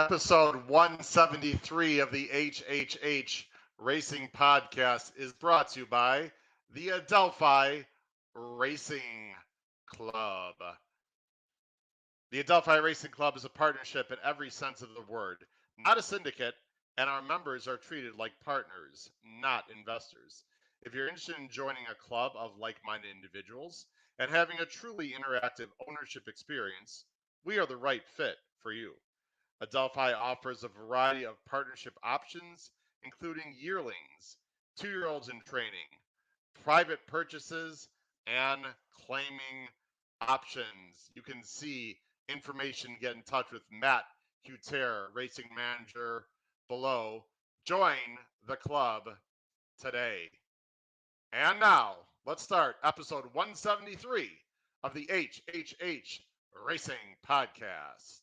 Episode 173 of the HHH Racing Podcast is brought to you by the Adelphi Racing Club. The Adelphi Racing Club is a partnership in every sense of the word, not a syndicate, and our members are treated like partners, not investors. If you're interested in joining a club of like-minded individuals and having a truly interactive ownership experience, we are the right fit for you. Adelphi offers a variety of partnership options, including yearlings, 2-year-olds in training, private purchases, and claiming options. You can see information, get in touch with Matt Huter, racing manager, below. Join the club today. And now, let's start episode 173 of the HHH Racing Podcast.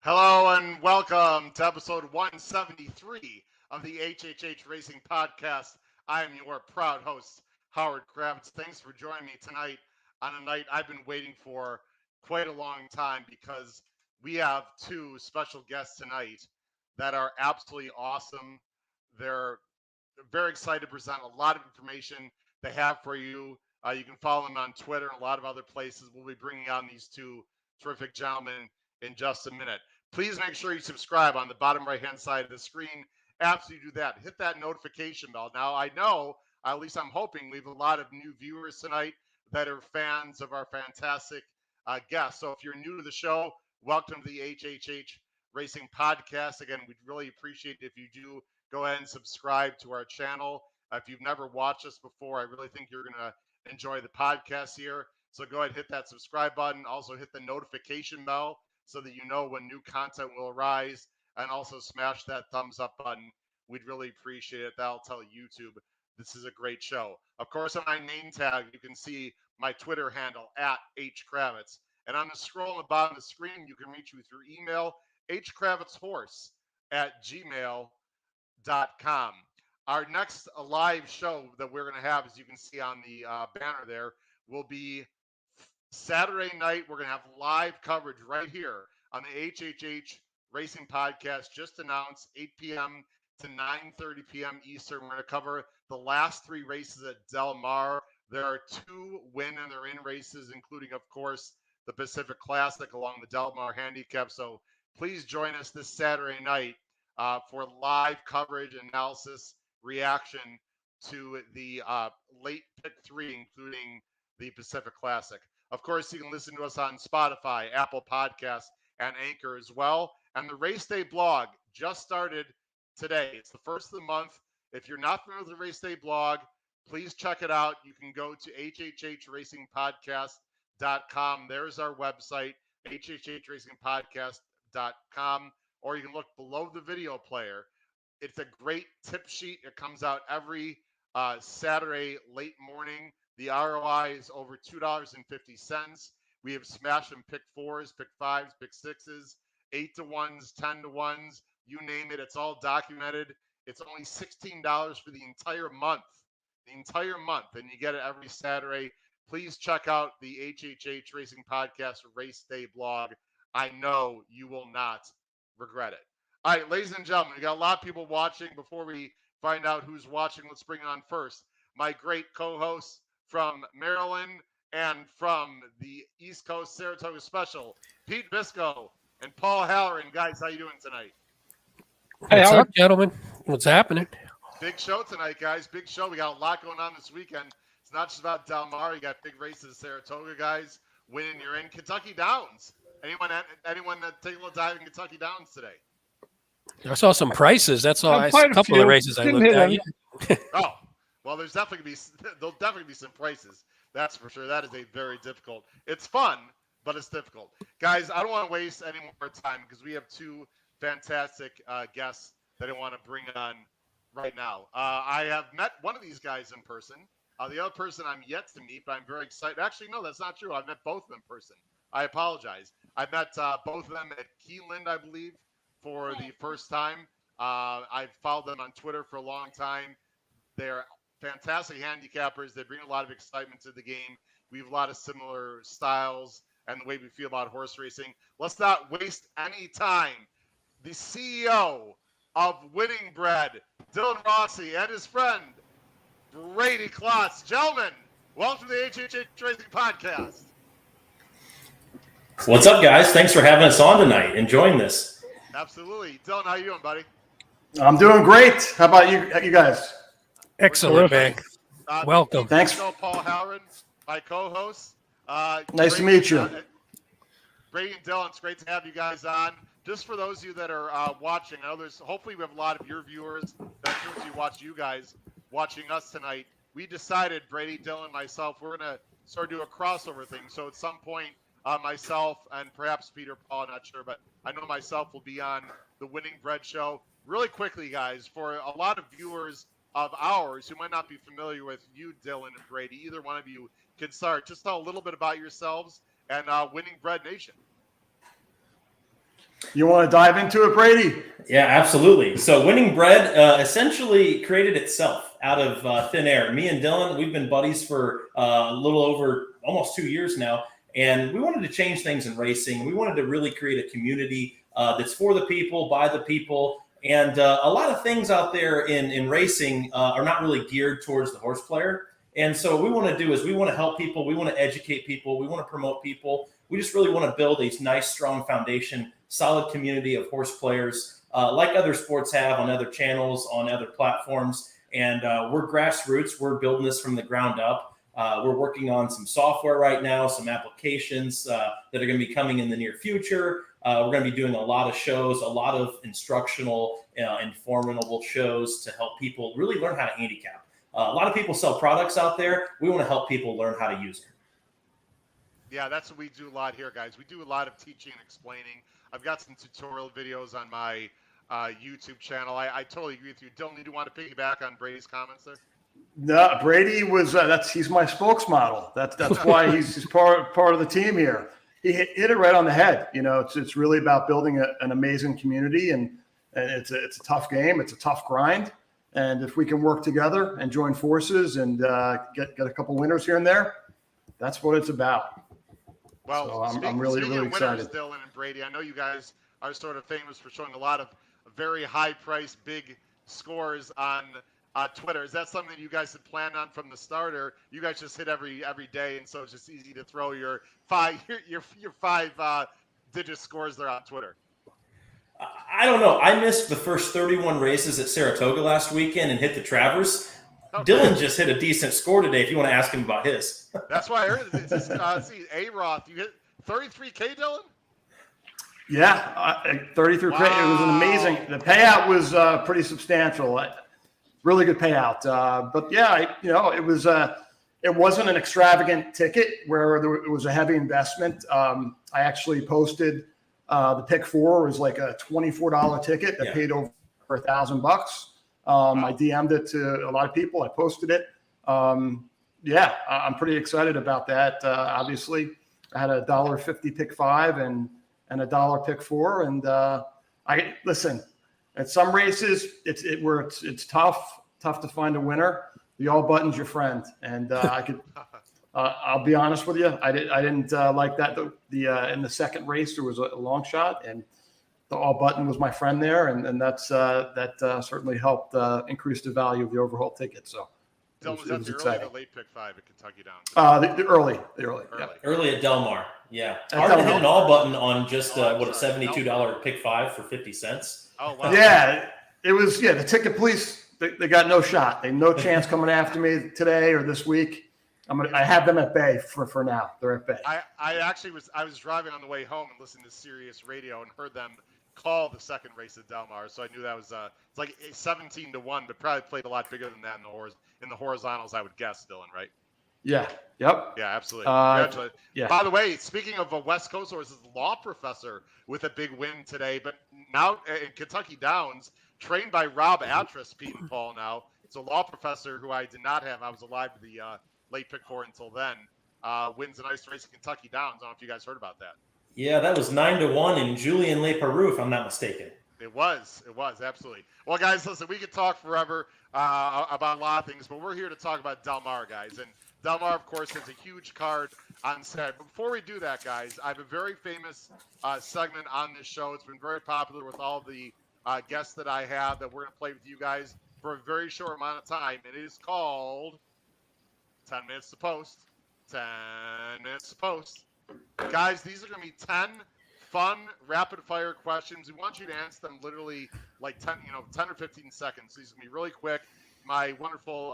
Hello and welcome to episode 173 of the HHH Racing Podcast. I am your proud host, Howard Kravitz. Thanks for joining me tonight on a night I've been waiting for quite a long time because we have two special guests tonight that are absolutely awesome. They're very excited to present a lot of information they have for you. You can follow them on Twitter and a lot of other places. We'll be bringing on these two terrific gentlemen in just a minute. Please make sure you subscribe on the bottom right-hand side of the screen. After you do that, hit that notification bell. Now, I know, at least I'm hoping, we have a lot of new viewers tonight that are fans of our fantastic guests. So if you're new to the show, welcome to the HHH Racing Podcast. Again, we'd really appreciate it if you do go ahead and subscribe to our channel. If you've never watched us before, I really think you're going to enjoy the podcast here. So go ahead and hit that subscribe button. Also hit the notification bell so that you know when new content will arise. And also smash that thumbs up button. We'd really appreciate it. That'll tell YouTube this is a great show. Of course, on my name tag, you can see my Twitter handle at HKravitz. And on the scroll on the bottom of the screen, you can reach me through email, hkravitzhorse@gmail.com. Our next live show that we're going to have, as you can see on the banner there, will be Saturday night. We're going to have live coverage right here on the HHH Racing Podcast. Just announced 8 p.m. to 9:30 p.m. Eastern. We're going to cover the last three races at Del Mar. There are two win and they're in races, including, of course, the Pacific Classic along the Del Mar Handicap. So please join us this Saturday night for live coverage, analysis, reaction to the late pick three, including the Pacific Classic. Of course, you can listen to us on Spotify, Apple Podcasts, and Anchor as well. And the Race Day blog just started today. It's the first of the month. If you're not familiar with the Race Day blog, please check it out. You can go to hhhracingpodcast.com. There's our website, hhhracingpodcast.com, or you can look below the video player. It's a great tip sheet. It comes out every Saturday late morning. The ROI is over $2.50. We have smash and pick fours, pick fives, pick sixes, 8-to-1s, 10-to-1s, you name it. It's all documented. It's only $16 for the entire month. And you get it every Saturday. Please check out the HHH Racing Podcast Race Day blog. I know you will not regret it. All right, ladies and gentlemen, we got a lot of people watching. Before we find out who's watching, let's bring on first my great co-hosts from Maryland and from the East Coast Saratoga Special, Pete Bisco and Paul Halloran. Guys, how you doing tonight? Hey, what's up, gentlemen? What's happening? Big show tonight, guys. Big show. We got a lot going on this weekend. It's not just about Del Mar. You got big races at Saratoga, guys. Winning, you're in Kentucky Downs. Anyone that take a little dive in Kentucky Downs today? I saw some prices. That's all. A couple of the races I looked at. Yeah. Oh, well, there'll definitely be some prices. That's for sure. That is a very difficult. It's fun, but it's difficult. Guys, I don't want to waste any more time because we have two fantastic guests that I want to bring on right now. I have met one of these guys in person. The other person I'm yet to meet, but I'm very excited. Actually, no, that's not true. I've met both of them in person. I apologize. I met both of them at Keeneland, I believe, for the first time. I've followed them on Twitter for a long time. They're fantastic handicappers. They bring a lot of excitement to the game. We have a lot of similar styles and the way we feel about horse racing. Let's not waste any time. The CEO of Winning Bred, Dylan Rossi, and his friend, Brady Klotz. Gentlemen, welcome to the HHH Racing Podcast. What's up, guys? Thanks for having us on tonight. Enjoying this. Absolutely. Dylan, how you doing, buddy? I'm doing great. How about you guys? Excellent, man. Welcome. Thanks. Paul Halloran, my co-host. Nice to meet you. Brady and Dylan, it's great to have you guys on. Just for those of you that are watching, I know hopefully we have a lot of your viewers that watch you guys watching us tonight. We decided, Brady, Dylan, myself, we're going to sort of do a crossover thing. So at some point, myself and perhaps Peter Paul, I'm not sure, but I know myself will be on the Winning Bred show. Really quickly, guys, for a lot of viewers of ours who might not be familiar with you, Dylan and Brady, either one of you can start. Just tell a little bit about yourselves and Winning Bred Nation. You want to dive into it, Brady? Yeah, absolutely. So Winning Bred essentially created itself out of thin air. Me and Dylan, we've been buddies for a little over almost 2 years now. And we wanted to change things in racing. We wanted to really create a community that's for the people, by the people. And a lot of things out there in racing are not really geared towards the horse player. And so what we want to do is we want to help people. We want to educate people. We want to promote people. We just really want to build a nice, strong foundation, solid community of horse players like other sports have on other channels, on other platforms. And we're grassroots. We're building this from the ground up. We're working on some software right now, some applications that are going to be coming in the near future. We're going to be doing a lot of shows, a lot of instructional, informative shows to help people really learn how to handicap. A lot of people sell products out there. We want to help people learn how to use them. Yeah, that's what we do a lot here, guys. We do a lot of teaching and explaining. I've got some tutorial videos on my YouTube channel. I totally agree with you. Dylan, do you want to piggyback on Brady's comments there? No, Brady was he's my spokesmodel. That's why he's part of the team here. He hit it right on the head. You know, it's really about building an amazing community, and it's a tough game. It's a tough grind. And if we can work together and join forces and get a couple winners here and there, that's what it's about. Well, so I'm really excited. Dylan and Brady, I know you guys are sort of famous for showing a lot of very high-priced, big scores on Twitter. Is that something that you guys had planned on from the start, or you guys just hit every day, and so it's just easy to throw your five digit scores there on Twitter? I don't know. I missed the first 31 races at Saratoga last weekend and hit the Travers. Okay. Dylan just hit a decent score today. If you want to ask him about his, that's why I heard it. Just, see, A-Roth, you hit 33K, Dylan. Yeah, 33K. Wow. It was an amazing. The payout was pretty substantial. Really good payout. But yeah, it wasn't an extravagant ticket where it was a heavy investment. I actually posted the pick 4 was like a $24 ticket that paid over $1,000. I DM'd it to a lot of people. I posted it. I'm pretty excited about that. Obviously, I had a $1.50 pick 5 and a $1 pick 4. And I listen. At some races, it's tough to find a winner. The all button's your friend, and I could. I'll be honest with you. I didn't like that. In the second race, there was a long shot, and the all button was my friend there, and that certainly helped increase the value of the overall ticket. So Dylan, was that the early or the late pick 5 at Kentucky Downs? The early. Yeah. Early at Del Mar. Yeah, hard to hit an all button on just a $72 pick 5 for 50 cents. Oh wow. Yeah, it was. Yeah, the ticket police. They got no shot. They have no chance coming after me today or this week. I have them at bay for now. They're at bay. I was driving on the way home and listening to Sirius Radio and heard them call the second race at Del Mar. So I knew that was it's like 17-1, but probably played a lot bigger than that in the horizontals, I would guess, Dylan, right? Yeah. Yep. Yeah, absolutely. Congratulations. Yeah. By the way, speaking of a West Coast horses, law professor with a big win today, but now in Kentucky Downs, trained by Rob Atras, Pete and Paul now. It's a law professor who I did not have. I was alive to the late pick four until then. Wins a nice race at Kentucky Downs. I don't know if you guys heard about that. Yeah, that was 9-1 in Julien Leparoux, if I'm not mistaken. It was, absolutely. Well, guys, listen, we could talk forever about a lot of things, but we're here to talk about Del Mar, guys. And Del Mar, of course, has a huge card on Saturday. But before we do that, guys, I have a very famous segment on this show. It's been very popular with all the guests that I have that we're going to play with you guys for a very short amount of time. And it is called 10 Minutes to Post. 10 Minutes to Post. Guys, these are going to be 10 fun, rapid-fire questions. We want you to answer them literally like 10 or 15 seconds. These are going to be really quick. My wonderful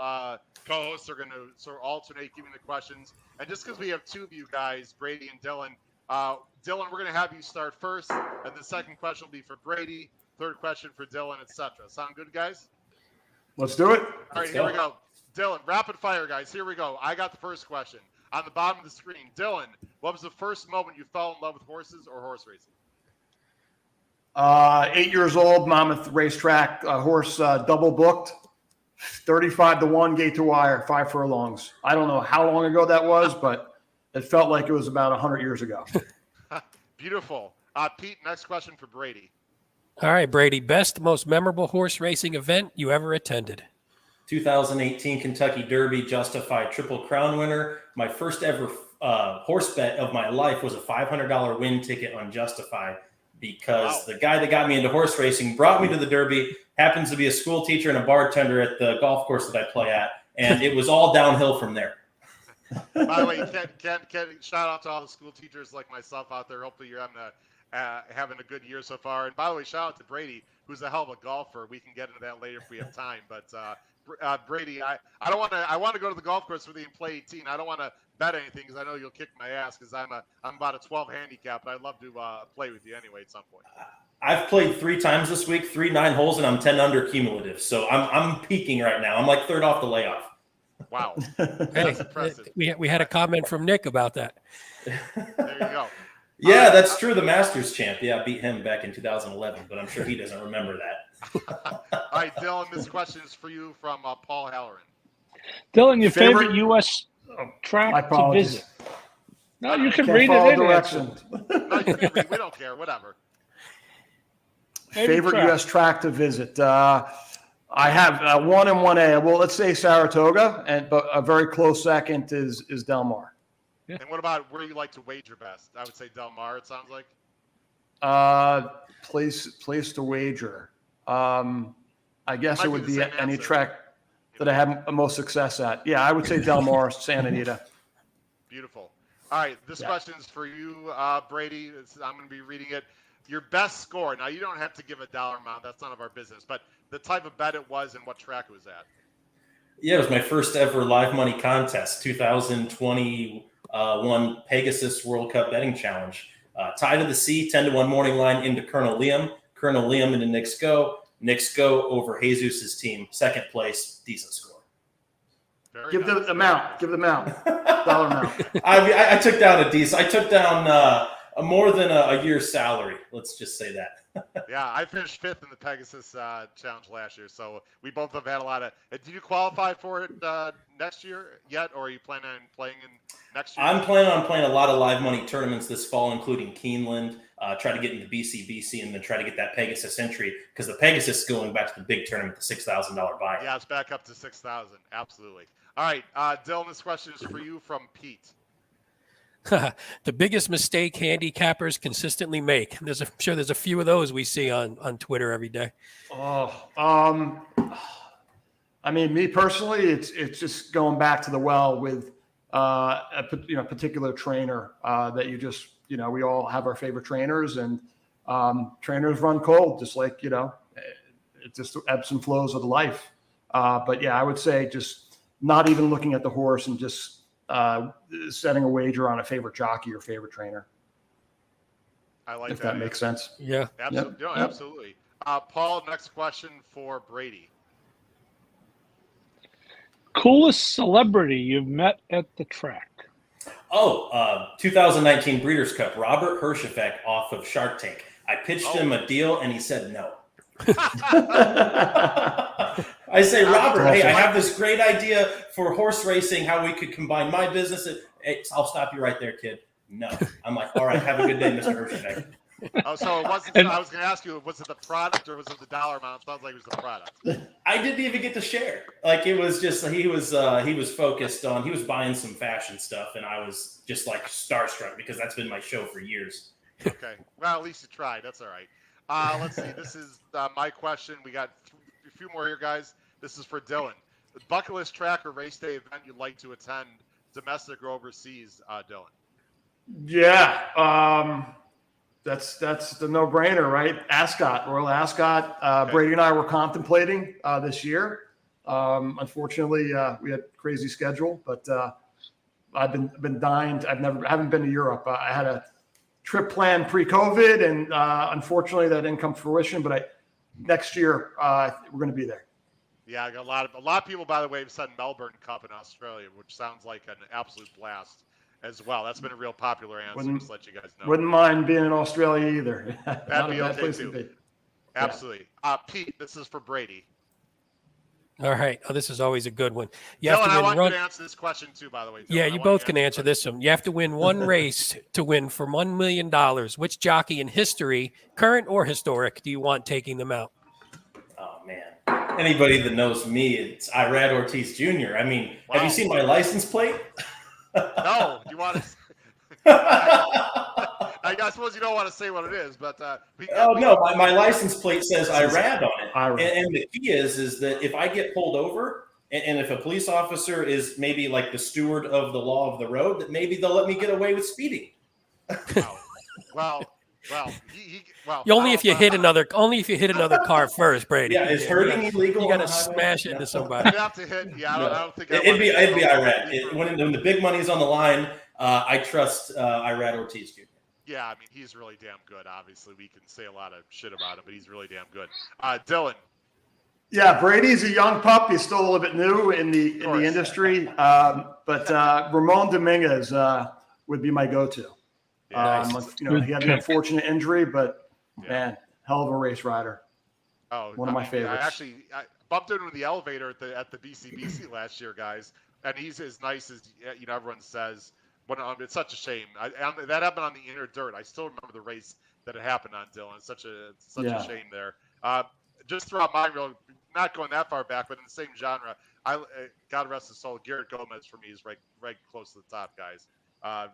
co-hosts are going to sort of alternate giving the questions. And just because we have two of you guys, Brady and Dylan, Dylan, we're going to have you start first, and the second question will be for Brady, third question for Dylan, etc. Sound good, guys? Let's do it. All right, here we go. Dylan, rapid fire, guys. Here we go. I got the first question. On the bottom of the screen, Dylan, what was the first moment you fell in love with horses or horse racing? 8 years old, Monmouth Racetrack, horse double booked, 35-1 gate to wire, 5 furlongs. I don't know how long ago that was, but it felt like it was about 100 years ago. Beautiful. Pete, next question for Brady. All right, Brady, best, most memorable horse racing event you ever attended? 2018 Kentucky Derby Justified Triple Crown winner. My first ever horse bet of my life was a $500 win ticket on Justified because the guy that got me into horse racing brought me to the Derby, happens to be a school teacher and a bartender at the golf course that I play at, and it was all downhill from there. By the way, shout out to all the school teachers like myself out there. Hopefully you're having a good year so far. And by the way, shout out to Brady, who's a hell of a golfer. We can get into that later if we have time. But Brady, I want to go to the golf course with you and play 18. I don't want to bet anything because I know you'll kick my ass because I'm about a 12 handicap, but I'd love to play with you anyway at some point. I've played 3 times this week, 3 9 holes, and I'm 10 under cumulative. So I'm peaking right now. I'm like third off the layoff. Wow, that's impressive. We had a comment from Nick about that. There you go. Yeah, that's true. The Masters champ. Yeah, I beat him back in 2011, but I'm sure he doesn't remember that. All right, Dylan, this question is for you from Paul Halloran. Dylan, your favorite U.S. track to visit? No, you can read it in. No, you can read. We don't care. Whatever. Favorite U.S. track to visit? I have 1 and 1A. Well, let's say Saratoga, but a very close second is Del Mar. Yeah. And what about where you like to wager best? I would say Del Mar, it sounds like. Place to wager. I guess it would be any track that I have most success at. Yeah, I would say Del Mar, Santa Anita. Beautiful. All right, this question is for you, Brady. I'm going to be reading it. Your best score. Now, you don't have to give a dollar amount. That's none of our business. But the type of bet it was and what track it was at. Yeah, it was my first ever live money contest, 2021 Pegasus World Cup Betting Challenge. Tie to the Sea, 10-1 morning line into Colonel Liam. Colonel Liam into Knicks Go. Knicks Go over Jesus' team. Second place, decent score. Give the amount. Dollar amount. I took down a decent. I took down more than a year's salary. Let's just say that. Yeah, I finished 5th in the Pegasus Challenge last year, so we both have had a lot of. Did you qualify for it next year yet, or are you planning on playing in next year? I'm planning on playing a lot of live money tournaments this fall, including Keeneland. Try to get into BC, and then try to get that Pegasus entry because the Pegasus is going back to the big tournament, the $6,000 buy. Yeah, it's back up to 6,000. Absolutely. All right, Dylan, this question is for you from Pete. The biggest mistake handicappers consistently make. I'm sure there's a few of those we see on Twitter every day. I mean, me personally, it's just going back to the well with a particular trainer that you just we all have our favorite trainers, and trainers run cold, just like it's just the ebbs and flows of life. But yeah, I would say just not even looking at the horse and just setting a wager on a favorite jockey or favorite trainer. I like if that makes sense. Yeah, absolutely. Yep. No, absolutely. Paul, next question for Brady. Coolest celebrity you've met at the track? 2019 Breeders' Cup, Robert Herjavec off of Shark Tank. I pitched him a deal and he said no. I say, Robert, hey, I have this great idea for horse racing, how we could combine my business. Hey, I'll stop you right there, kid. No. I'm like, all right, have a good day, Mr. Hershey. Oh, so it wasn't. I was going to ask you, was it the product or was it the dollar amount? It sounds like it was the product. I didn't even get to share. Like, it was just he was focused on, he was buying some fashion stuff, and I was just like starstruck because that's been my show for years. Okay, well, at least you tried. That's all right. Let's see. This is my question. We got a few more here, guys. This is for Dylan. The bucket list track or race day event you'd like to attend, domestic or overseas, Dylan? Yeah. That's the no-brainer, right? Ascot, Royal Ascot. Okay. Brady and I were contemplating this year. Unfortunately, we had a crazy schedule, but I've been dying. Haven't been to Europe. I had a trip planned pre-COVID, and unfortunately, that didn't come to fruition. But next year, we're going to be there. Yeah, I got a lot of people, by the way, have said Melbourne Cup in Australia, which sounds like an absolute blast as well. That's been a real popular answer. Just to let you guys know. Wouldn't mind being in Australia either. That'd be okay too. Absolutely. Yeah. Pete, this is for Brady. All right. Oh, this is always a good one. Dylan, I want you to answer this question too, by the way. Dylan. Yeah, you both can answer this one. You have to win one race to win for $1 million. Which jockey in history, current or historic, do you want taking them out? Oh, man. Anybody that knows me, it's Irad Ortiz Jr. I mean, Have you seen my license plate? No. You want to? I suppose you don't want to say what it is, but no, my license plate says Irad on it. And the key is that if I get pulled over, and if a police officer is maybe like the steward of the law of the road, that maybe they'll let me get away with speeding. Well, only if you hit another car first, Brady. Yeah, is hurting illegal? You got to smash it into somebody. You have to hit. Yeah, I don't think it'd be Irad. When the big money's on the line, I trust Irad Ortiz Jr. Yeah, I mean, he's really damn good. Obviously, we can say a lot of shit about him, but he's really damn good. Dylan. Yeah, Brady's a young pup. He's still a little bit new in the industry, but Ramon Dominguez would be my go-to. Yeah, he had an unfortunate injury, but man, hell of a race rider. Oh, one of my favorites. I bumped into him in the elevator at the BCBC last year, guys, and he's as nice as everyone says. It's such a shame. That happened on the inner dirt. I still remember the race that it happened on, Dylan. It's such a shame there. Just throughout my real, not going that far back, but in the same genre, God rest his soul, Garrett Gomez for me is right close to the top, guys.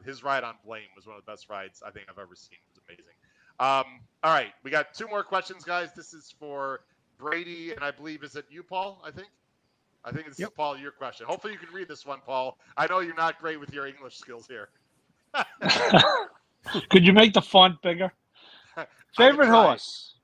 His ride on Blame was one of the best rides I think I've ever seen. It was amazing. All right, we got two more questions, guys. This is for Brady, and I believe, is it you, Paul? I think it's Paul, your question. Hopefully you can read this one, Paul. I know you're not great with your English skills here. Could you make the font bigger? Favorite horse?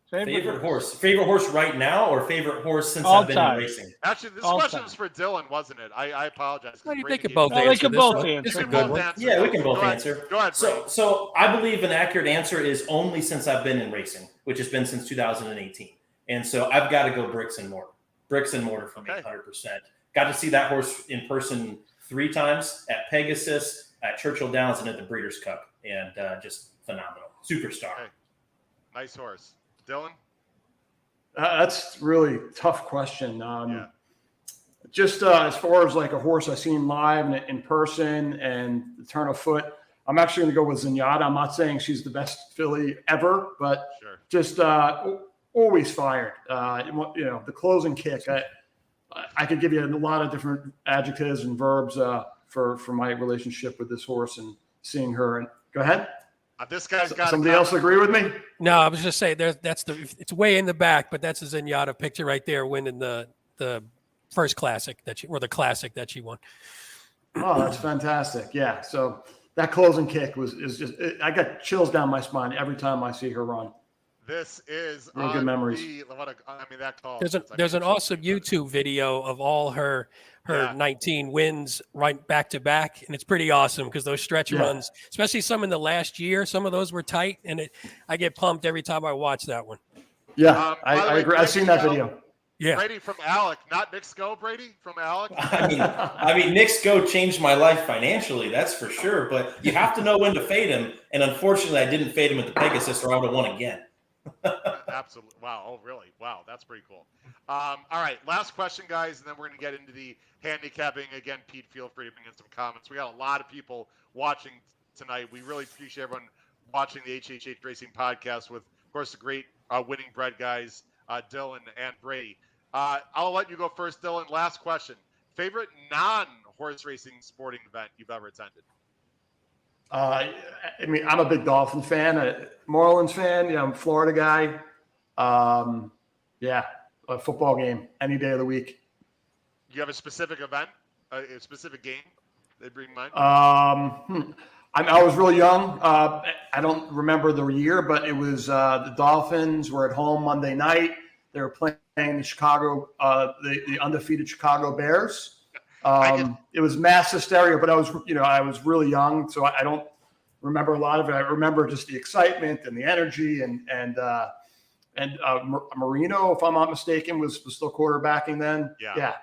Favorite horse right now, or favorite horse since I've been in racing? Actually, this question was for Dylan, wasn't it? I apologize. Well, they could both answer. They could both answer. Yeah, we can both answer. Go ahead. So I believe an accurate answer is only since I've been in racing, which has been since 2018. And so I've got to go bricks and mortar. Bricks and mortar for me, 100%. Got to see that horse in person 3 times at Pegasus, at Churchill Downs, and at the Breeders' Cup, and just phenomenal, superstar. Okay. Nice horse, Dylan. That's really tough question. Just as far as like a horse I've seen live and in person and the turn of foot, I'm actually going to go with Zenyatta. I'm not saying she's the best filly ever, but just always fired. The closing kick. I could give you a lot of different adjectives and verbs for my relationship with this horse and seeing her. And go ahead. This guy's got somebody else agree with me. No, I was just saying it's way in the back, but that's a Zenyatta picture right there, winning the first classic or the classic that she won. Oh, that's fantastic! Yeah, so that closing kick is just I got chills down my spine every time I see her run. This is real good memories. That call. There's an awesome YouTube video of all her 19 wins right back to back, and it's pretty awesome because those stretch runs, especially some in the last year, some of those were tight, and I get pumped every time I watch that one. Yeah, I agree. I've seen that video. Yeah, Brady from Alec, not Nick Sco. Brady from Alec. I mean, Nick Sco changed my life financially, that's for sure. But you have to know when to fade him, and unfortunately, I didn't fade him at the Pegasus, or I would have won again. Absolutely. Wow. Oh, really? Wow. That's pretty cool. All right. Last question, guys, and then we're going to get into the handicapping. Again, Pete, feel free to bring in some comments. We got a lot of people watching tonight. We really appreciate everyone watching the HHH Racing podcast with, of course, the great winning Bred guys, Dylan and Brady. I'll let you go first, Dylan. Last question. Favorite non-horse racing sporting event you've ever attended? I mean, I'm a big Dolphin fan, a Marlins fan. Yeah, I'm a Florida guy. Yeah, a football game any day of the week. You have a specific event, a specific game they bring in mind? I was really young. I don't remember the year, but it was the Dolphins were at home Monday night. They were playing the Chicago, the undefeated Chicago Bears. It was mass hysteria, but I was really young, so I don't remember a lot of it. I remember just the excitement and the energy, and Marino, if I'm not mistaken, was still quarterbacking then. Yeah.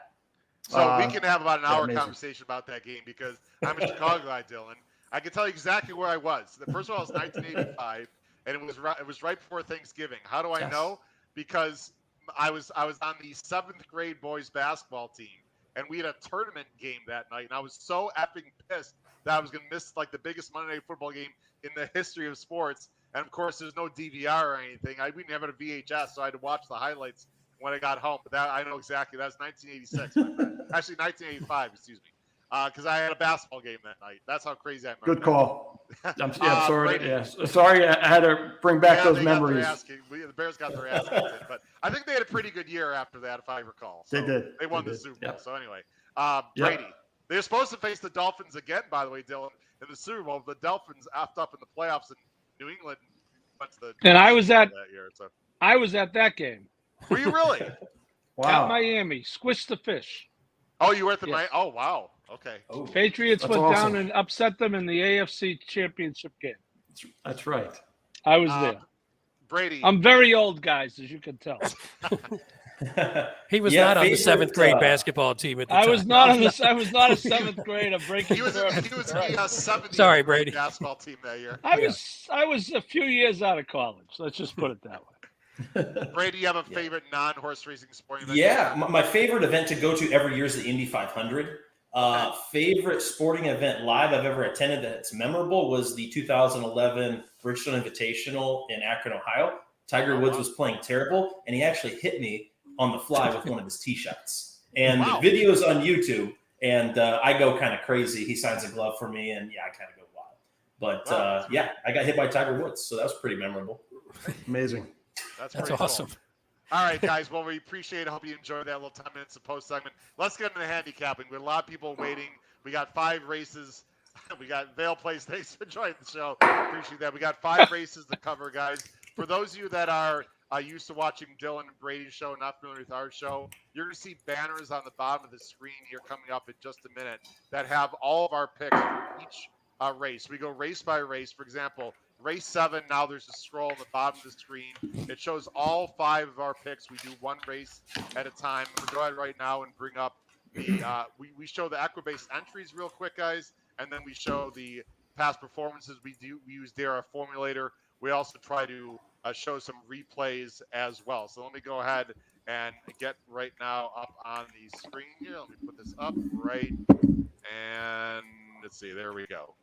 So we can have about an hour amazing conversation about that game because I'm a Chicago guy, Dylan. I can tell you exactly where I was. First of all, it was 1985, and it was right before Thanksgiving. How do I know? Because I was on the 7th grade boys basketball team. And we had a tournament game that night, and I was so effing pissed that I was going to miss like the biggest Monday Night Football game in the history of sports. And of course, there's no DVR or anything. We didn't have a VHS, so I had to watch the highlights when I got home. But that I know exactly. That was 1986, my friend. Actually 1985, excuse me, because I had a basketball game that night. That's how crazy I remember. Good call. Sorry, I had to bring back those memories. The Bears got their ass kicked, but I think they had a pretty good year after that, if I recall. So they did. They won the Super Bowl. Yep. So anyway, Brady. They're supposed to face the Dolphins again, by the way, Dylan, in the Super Bowl. The Dolphins effed up in the playoffs in New England. And I was at that year. So. I was at that game. Were you really? Wow. At Miami, squish the fish. Oh, you were at the Miami? Oh, wow. Okay. Oh, Patriots went down and upset them in the AFC Championship game. That's right. I was there. Brady. I'm very old, guys, as you can tell. He was not on the 7th grade basketball team at the time. I was not a 7th grader breaking. He was in the 7th Sorry, Brady. basketball team that year. I was a few years out of college. Let's just put it that way. Brady, you have a favorite non-horse racing sporting event? Yeah, my favorite event to go to every year is the Indy 500. Favorite sporting event live I've ever attended that's memorable was the 2011 Bridgestone Invitational in Akron, Ohio. Tiger Woods was playing terrible, and he actually hit me on the fly with one of his tee shots. And the video's on YouTube, and I go kind of crazy. He signs a glove for me, and I kind of go wild. But I got hit by Tiger Woods, so that was pretty memorable. Amazing. That's awesome. Cool. All right, guys. Well, we appreciate it. I hope you enjoyed that little 10 minutes of post segment. Let's get into the handicapping. We have a lot of people waiting. We got 5 races. We got Vail Place. Thanks for joining the show. Appreciate that. We got 5 races to cover, guys. For those of you that are used to watching Dylan and Brady's show, not familiar with our show, you're going to see banners on the bottom of the screen here coming up in just a minute that have all of our picks for each race. We go race by race. For example, race 7, now there's a scroll on the bottom of the screen. It shows all 5 of our picks. We do one race at a time. We'll go ahead right now and bring up the we show the Equibase entries real quick, guys, and then we show the past performances. We use their formulator. We also try to show some replays as well. So let me go ahead and get right now up on the screen here. Let me put this up right, and let's see. There we go.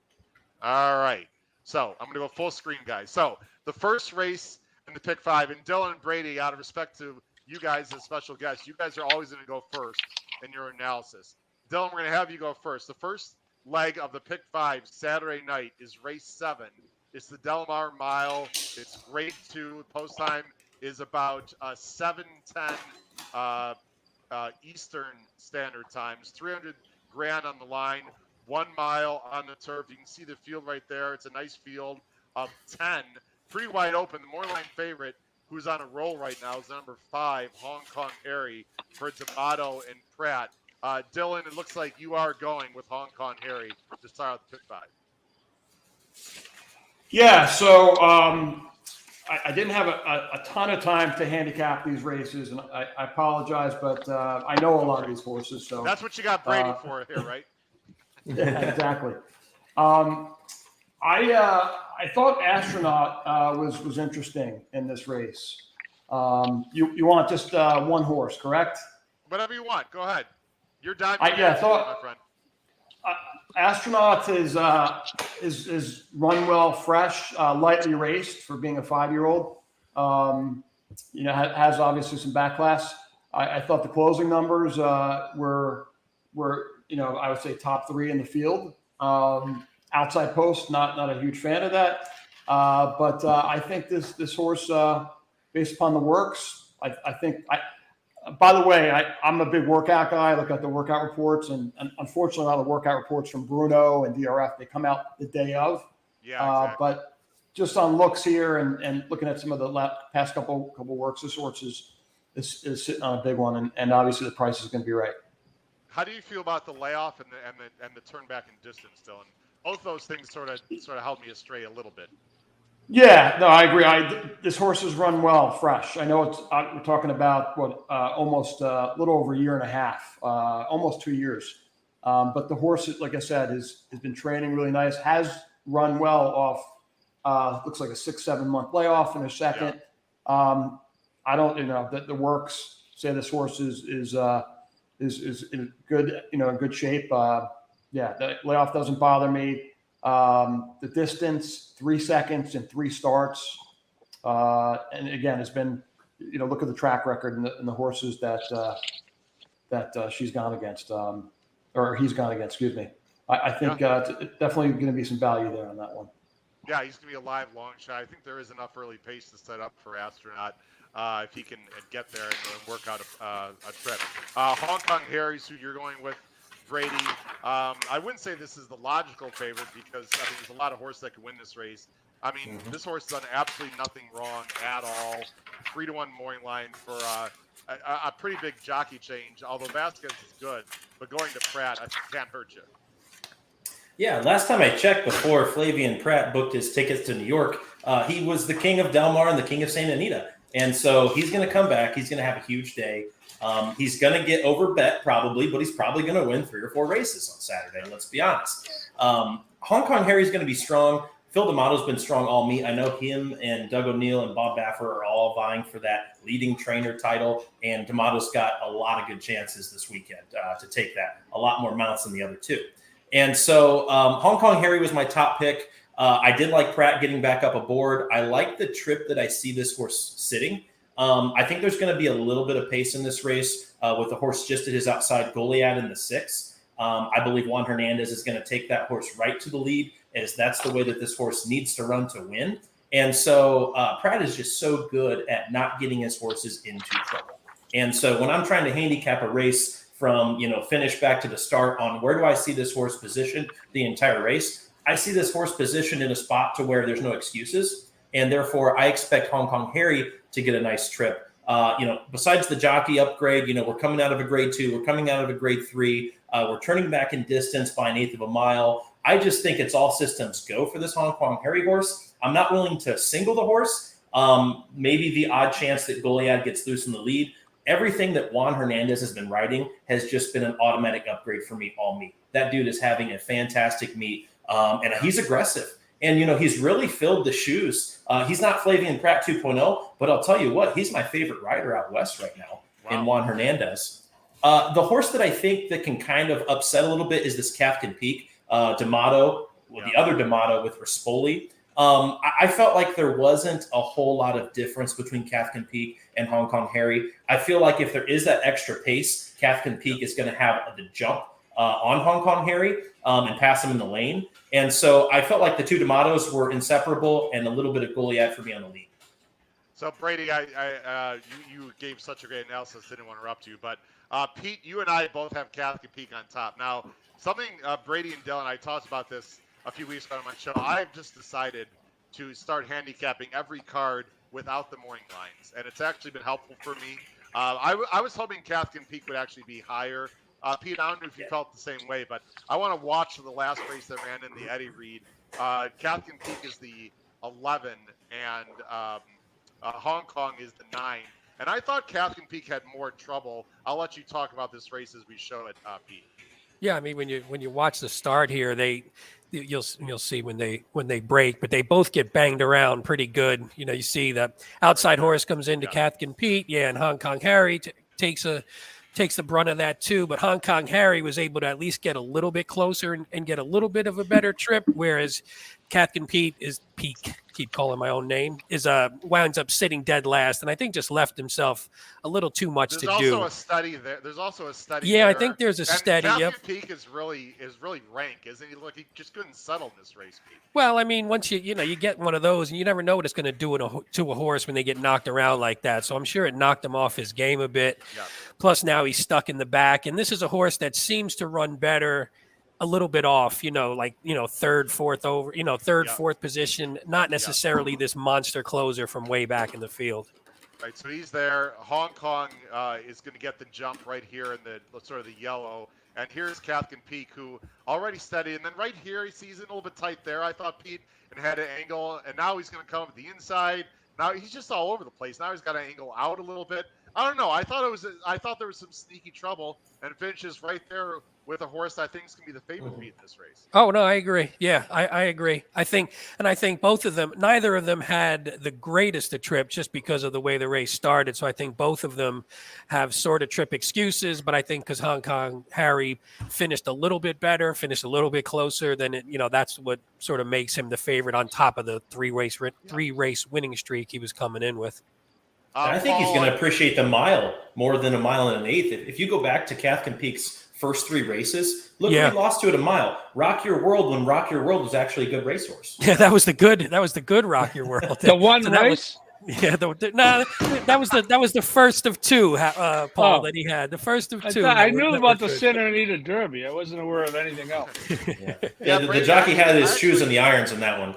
All right. So I'm going to go full screen, guys. So the first race in the pick 5, and Dylan and Brady, out of respect to you guys as special guests, you guys are always going to go first in your analysis. Dylan, we're going to have you go first. The first leg of the pick 5 Saturday night is race 7. It's the Del Mar Mile. It's grade 2. Post time is about 7:10 Eastern Standard Times. 300 grand on the line. 1 mile on the turf. You can see the field right there. It's a nice field of 10. Pretty wide open. The Moorline favorite, who's on a roll right now, is number 5, Hong Kong Harry, for D'Amato and Pratt. Dylan, it looks like you are going with Hong Kong Harry to start out the pick 5. Yeah, so I didn't have a ton of time to handicap these races, and I apologize, but I know a lot of these horses. So that's what you got Brady for here, right? Yeah, exactly. I thought Astronaut was interesting in this race. You want just one horse, correct? Whatever you want. Go ahead. You're diving. I thought my friend. Astronaut is run well, fresh, lightly raced for being a 5-year-old. Has obviously some back class. I thought the closing numbers were I would say top 3 in the field. Outside post, not a huge fan of that. But I think this horse, based upon the works, I think. By the way, I'm a big workout guy. I look at the workout reports, and unfortunately, a lot of the workout reports from Bruno and DRF, they come out the day of. Yeah, exactly. But just on looks here and looking at some of the past couple works, this horse is sitting on a big one, and obviously the price is going to be right. How do you feel about the layoff and the turn back in distance, Dylan? Both those things sort of held me astray a little bit. Yeah, no, I agree. This horse has run well, fresh. I know we're talking about almost a little over a year and a half, almost 2 years. But the horse, like I said, has been training really nice. Has run well off. Looks like a 6-7 month layoff in a second. Yeah. I don't, the works say this horse is in good, in good shape. The layoff doesn't bother me. The distance, 3 seconds and 3 starts. And again, it's been, look at the track record and the horses that she's gone against, or he's gone against, excuse me. I think definitely going to be some value there on that one. Yeah, he's going to be a live long shot. I think there is enough early pace to set up for Astronaut if he can get there and work out a trip. Hong Kong Harry's who you're going with. Brady. I wouldn't say this is the logical favorite because there's a lot of horses that could win this race. This horse has done absolutely nothing wrong at all. 3-1 morning line for a pretty big jockey change. Although Vasquez is good, but going to Pratt, I think can't hurt you. Yeah, last time I checked, before Flavian Pratt booked his tickets to New York, he was the king of Del Mar and the king of Santa Anita. And so he's going to come back. He's going to have a huge day. He's going to get overbet probably, but he's probably going to win 3 or 4 races on Saturday. Let's be honest. Hong Kong Harry's going to be strong. Phil D'Amato's been strong all meet. I know him and Doug O'Neill and Bob Baffer are all vying for that leading trainer title, and D'Amato's got a lot of good chances this weekend to take that. A lot more mounts than the other 2. And so Hong Kong Harry was my top pick. I did like Pratt getting back up aboard. I like the trip that I see this horse sitting. I think there's going to be a little bit of pace in this race with the horse just at his outside Goliad in the 6. I believe Juan Hernandez is going to take that horse right to the lead, as that's the way that this horse needs to run to win. And so Pratt is just so good at not getting his horses into trouble. And so when I'm trying to handicap a race from, finish back to the start on where do I see this horse positioned the entire race, I see this horse positioned in a spot to where there's no excuses. And therefore, I expect Hong Kong Harry to get a nice trip. Besides the jockey upgrade, we're coming out of a grade 2, we're coming out of a grade 3, we're turning back in distance by 1/8 of a mile. I just think it's all systems go for this Hong Kong Harry horse. I'm not willing to single the horse. Maybe the odd chance that Goliad gets loose in the lead. Everything that Juan Hernandez has been riding has just been an automatic upgrade for me all meet. That dude is having a fantastic meet, and he's aggressive. And, he's really filled the shoes. He's not Flavian Pratt 2.0, but I'll tell you what, he's my favorite rider out west right now in Juan Hernandez. The horse that I think that can kind of upset a little bit is this Kafkin Peak, D'Amato, the other D'Amato with Rispoli. I felt like there wasn't a whole lot of difference between Kafkin Peak and Hong Kong Harry. I feel like if there is that extra pace, Kafkin Peak is going to have the jump on Hong Kong Harry and pass him in the lane. And so I felt like the 2 D'Amatos were inseparable and a little bit of Goliad for me on the lead. So Brady, you gave such a great analysis. Didn't want to interrupt you, but Pete, you and I both have Kafkin Peak on top. Now, something Brady and Dylan, I talked about this a few weeks ago on my show. I've just decided to start handicapping every card without the morning lines, and it's actually been helpful for me. I was hoping Kafkin Peak would actually be higher. Pete, I don't know if you felt the same way, but I want to watch the last race that ran in the Eddie Reed. Kafkin Peak is the 11, and Hong Kong is the 9. And I thought Kafkin Peak had more trouble. I'll let you talk about this race as we show it, Pete. Yeah, I mean, when you watch the start here, you'll see when they break, but they both get banged around pretty good. You see the outside horse comes into Cathkin Pete, and Hong Kong Harry takes the brunt of that too. But Hong Kong Harry was able to at least get a little bit closer and get a little bit of a better trip, whereas Cathkin Pete keep calling my own name, winds up sitting dead last, and I think just left himself a little too much to do. There's also a study there. There's also a study. Yeah, there. I think there's a study. Cathkin Peak is really rank, isn't he? Look, he just couldn't settle this race, Pete. Well, I mean, once you get one of those, and you never know what it's going to do to a horse when they get knocked around like that. So I'm sure it knocked him off his game a bit. Yeah. Plus, now he's stuck in the back, and this is a horse that seems to run better. A little bit off, third, fourth over, fourth position, not necessarily this monster closer from way back in the field. Right, so he's there. Hong Kong is going to get the jump right here in the sort of the yellow. And here's Cathkin Peak, who already steady. And then right here, he's a little bit tight there. I thought Pete had an angle, and now he's going to come up the inside. Now he's just all over the place. Now he's got to angle out a little bit. I don't know. I thought there was some sneaky trouble, and finishes right there with a horse I think is going to be the favorite Pete in this race. Oh, no, I agree. Yeah, I agree. I think both of them, neither of them had the greatest of trip just because of the way the race started. So I think both of them have sort of trip excuses, but I think because Hong Kong Harry finished a little bit better, finished a little bit closer, then that's what sort of makes him the favorite on top of the three race winning streak he was coming in with. I think he's going to appreciate the mile more than a mile and an eighth. If you go back to Cathkin Peak's first three races, look what he lost to at a mile. Rock Your World, when Rock Your World was actually a good racehorse. Yeah, that was the good Rock Your World. The one race. That was the first of two, Paul, that he had. The first of two. I knew about the Santa Anita Derby. I wasn't aware of anything else. The jockey had his shoes in the irons in that one.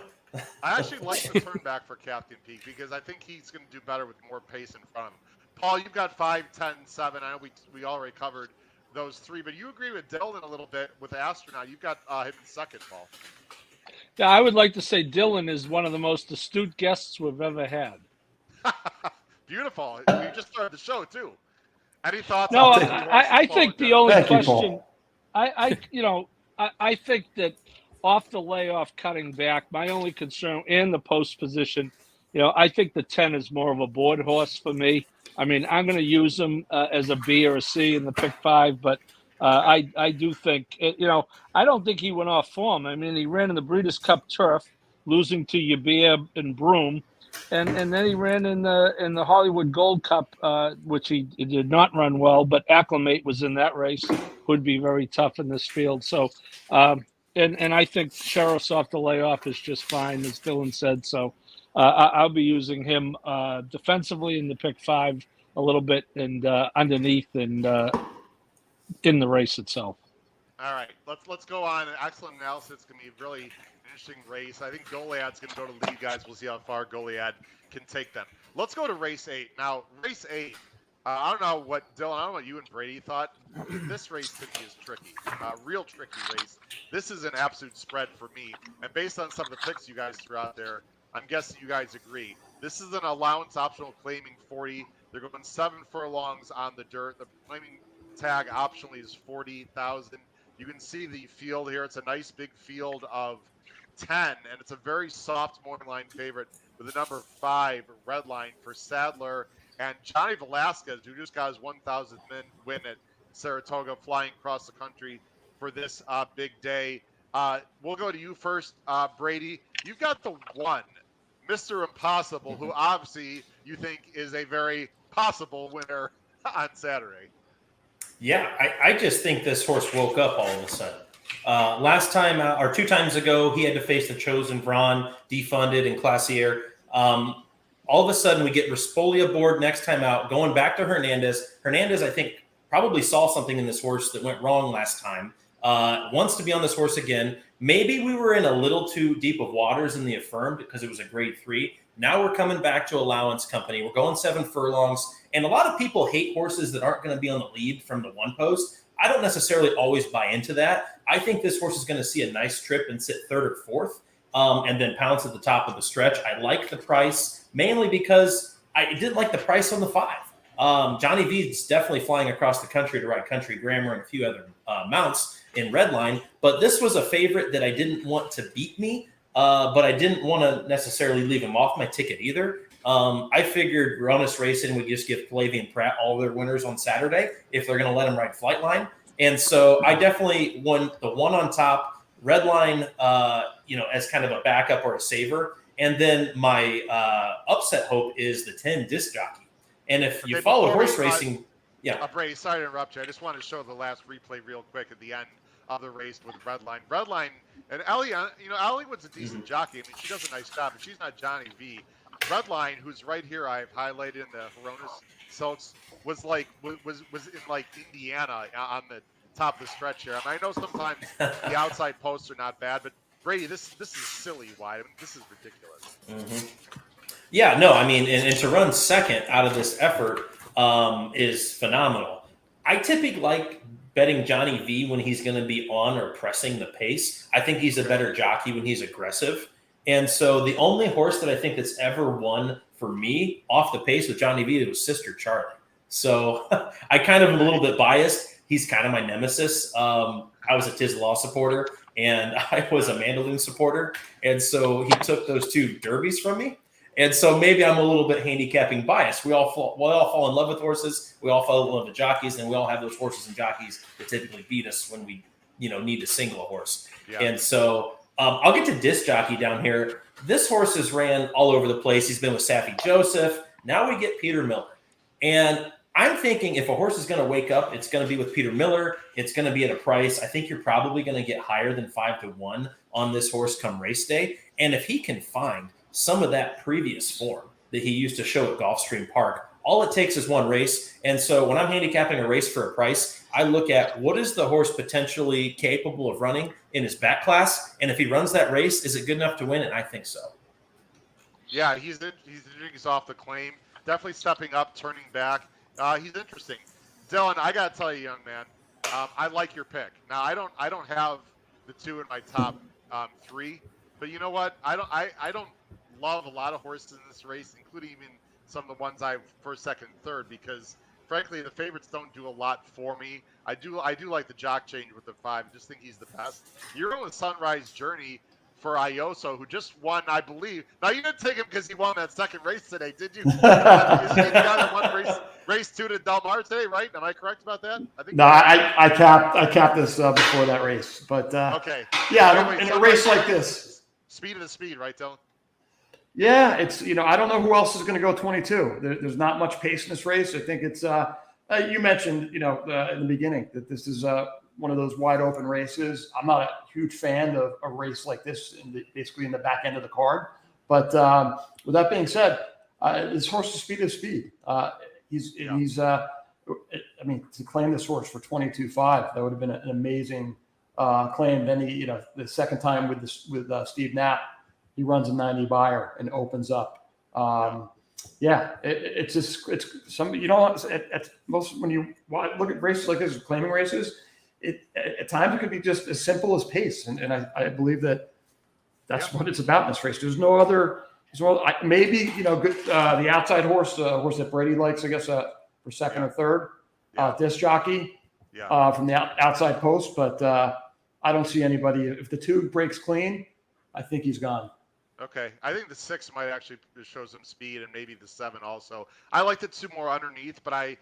I actually like the turn back for Cathkin Peak because I think he's going to do better with more pace in front of him. Paul, you've got 5, 10, 7. I know we already covered those three, but you agree with Dylan a little bit with the Astronaut. You've got him in second, Paul. Yeah, I would like to say Dylan is one of the most astute guests we've ever had. Beautiful. We just started the show too. Any thoughts? No, I think the only question, I think that off the layoff cutting back, my only concern in the post position, I think the 10 is more of a board horse for me. I mean, I'm going to use him as a B or a C in the pick 5, but I do think, I don't think he went off form. I mean, he ran in the Breeders' Cup Turf, losing to Yabir and Broome, and then he ran in the Hollywood Gold Cup, which he did not run well, but Acclimate was in that race, would be very tough in this field. So, and I think Sheriff's off the layoff is just fine, as Dylan said. So I'll be using him defensively in the pick 5 a little bit and underneath and in the race itself. All right, let's go on. Excellent analysis. It's going to be a really interesting race. I think Goliad's going to go to lead, guys. We'll see how far Goliad can take them. Let's go to race 8. Now, race 8, I don't know what, Dylan, I don't know what you and Brady thought. This race to me is tricky, real tricky race. This is an absolute spread for me. And based on some of the picks you guys threw out there, I'm guessing you guys agree. This is an allowance optional claiming 40. They're going 7 furlongs on the dirt. The claiming tag optionally is 40,000. You can see the field here. It's a nice big field of 10, and it's a very soft morning line favorite with the number 5 red line for Sadler and Johnny Velasquez, who just got his 1,000th win at Saratoga, flying across the country for this big day. We'll go to you first, Brady. You've got the 1, Mr. Impossible, who obviously you think is a very possible winner on Saturday. Yeah, I just think this horse woke up all of a sudden. Last time, or 2 times ago, he had to face the Chosen Braun, defunded, and Classier. All of a sudden, we get Raspolia board next time out, going back to Hernandez. Hernandez, I think, probably saw something in this horse that went wrong last time. Wants to be on this horse again. Maybe we were in a little too deep of waters in the Affirmed because it was a grade 3. Now we're coming back to allowance company. We're going 7 furlongs. And a lot of people hate horses that aren't going to be on the lead from the 1 post. I don't necessarily always buy into that. I think this horse is going to see a nice trip and sit 3rd or 4th and then pounce at the top of the stretch. I like the price mainly because I didn't like the price on the 5. Johnny V's definitely flying across the country to ride Country Grammar and a few other mounts. in Redline. But this was a favorite that I didn't want to beat me, but I didn't want to necessarily leave him off my ticket either. I figured Ronis Racing would just give Flavian Pratt all their winners on Saturday if they're going to let him ride Flightline. And so I definitely won the one on top, Redline, as kind of a backup or a saver. And then my upset hope is the 10 disc jockey. And if you follow horse racing, Brady, sorry to interrupt you. I just wanted to show the last replay real quick at the end of the race with Redline. Redline and Ellie, Ellie was a decent jockey. I mean, she does a nice job, but she's not Johnny V. Redline, who's right here, I've highlighted in the Horonis Silks, was in like Indiana on the top of the stretch here. I mean, I know sometimes the outside posts are not bad, but Brady, this is silly wide. I mean, this is ridiculous. Mm-hmm. Yeah, no, I mean, and to run second out of this effort is phenomenal. I typically like betting Johnny V when he's going to be on or pressing the pace. I think he's a better jockey when he's aggressive. And so the only horse that I think that's ever won for me off the pace with Johnny V was Sister Charlie. So I kind of am a little bit biased. He's kind of my nemesis. I was a Tiz Law supporter and I was a Mandaloon supporter. And so he took those two derbies from me. And so maybe I'm a little bit handicapping biased. We all fall in love with horses. We all fall in love with jockeys, and we all have those horses and jockeys that typically beat us when we, need to single a horse. Yeah. And so I'll get to disc jockey down here. This horse has ran all over the place. He's been with Saffie Joseph. Now we get Peter Miller. And I'm thinking if a horse is going to wake up, it's going to be with Peter Miller. It's going to be at a price. I think you're probably going to get higher than 5-1 on this horse come race day. And if he can find some of that previous form that he used to show at Gulfstream Park, all it takes is one race. And so when I'm handicapping a race for a price, I look at what is the horse potentially capable of running in his back class. And if he runs that race, is it good enough to win? And I think so. Yeah, he's off the claim. Definitely stepping up, turning back. He's interesting. Dylan, I got to tell you, young man, I like your pick. Now, I don't have the two in my top three, but you know what? I don't love a lot of horses in this race, including even some of the ones I first, second, third, because frankly the favorites don't do a lot for me. I do like the jock change with the 5. I just think he's the best. You're on the Sunrise Journey for Ioso, who just won, I believe. Now you didn't take him because he won that second race today, did you? You got that one race 2 to Del Mar today, right? Am I correct about that? I think. No, I capped this before that race, but okay. Yeah, anyway, in a race like this, speed of the speed, right, Dylan? Yeah, it's I don't know who else is going to go 22. There's not much pace in this race. I think it's you mentioned in the beginning that this is one of those wide open races. I'm not a huge fan of a race like this basically in the back end of the card. But with that being said, this horse's speed is speed. He's I mean, to claim this horse for 22.5, that would have been an amazing claim. Then the second time with Steve Knapp, he runs a 90 buyer and opens up. It's some most when you look at races like this, claiming races, at times it could be just as simple as pace, and I believe that's what it's about in this race. There's no other. Maybe the outside horse, horse that Brady likes, I guess, for second or third, disc jockey from the outside post, but I don't see anybody. If the 2 breaks clean, I think he's gone. Okay, I think the 6 might actually show some speed, and maybe the 7 also. I like the 2 more underneath, but I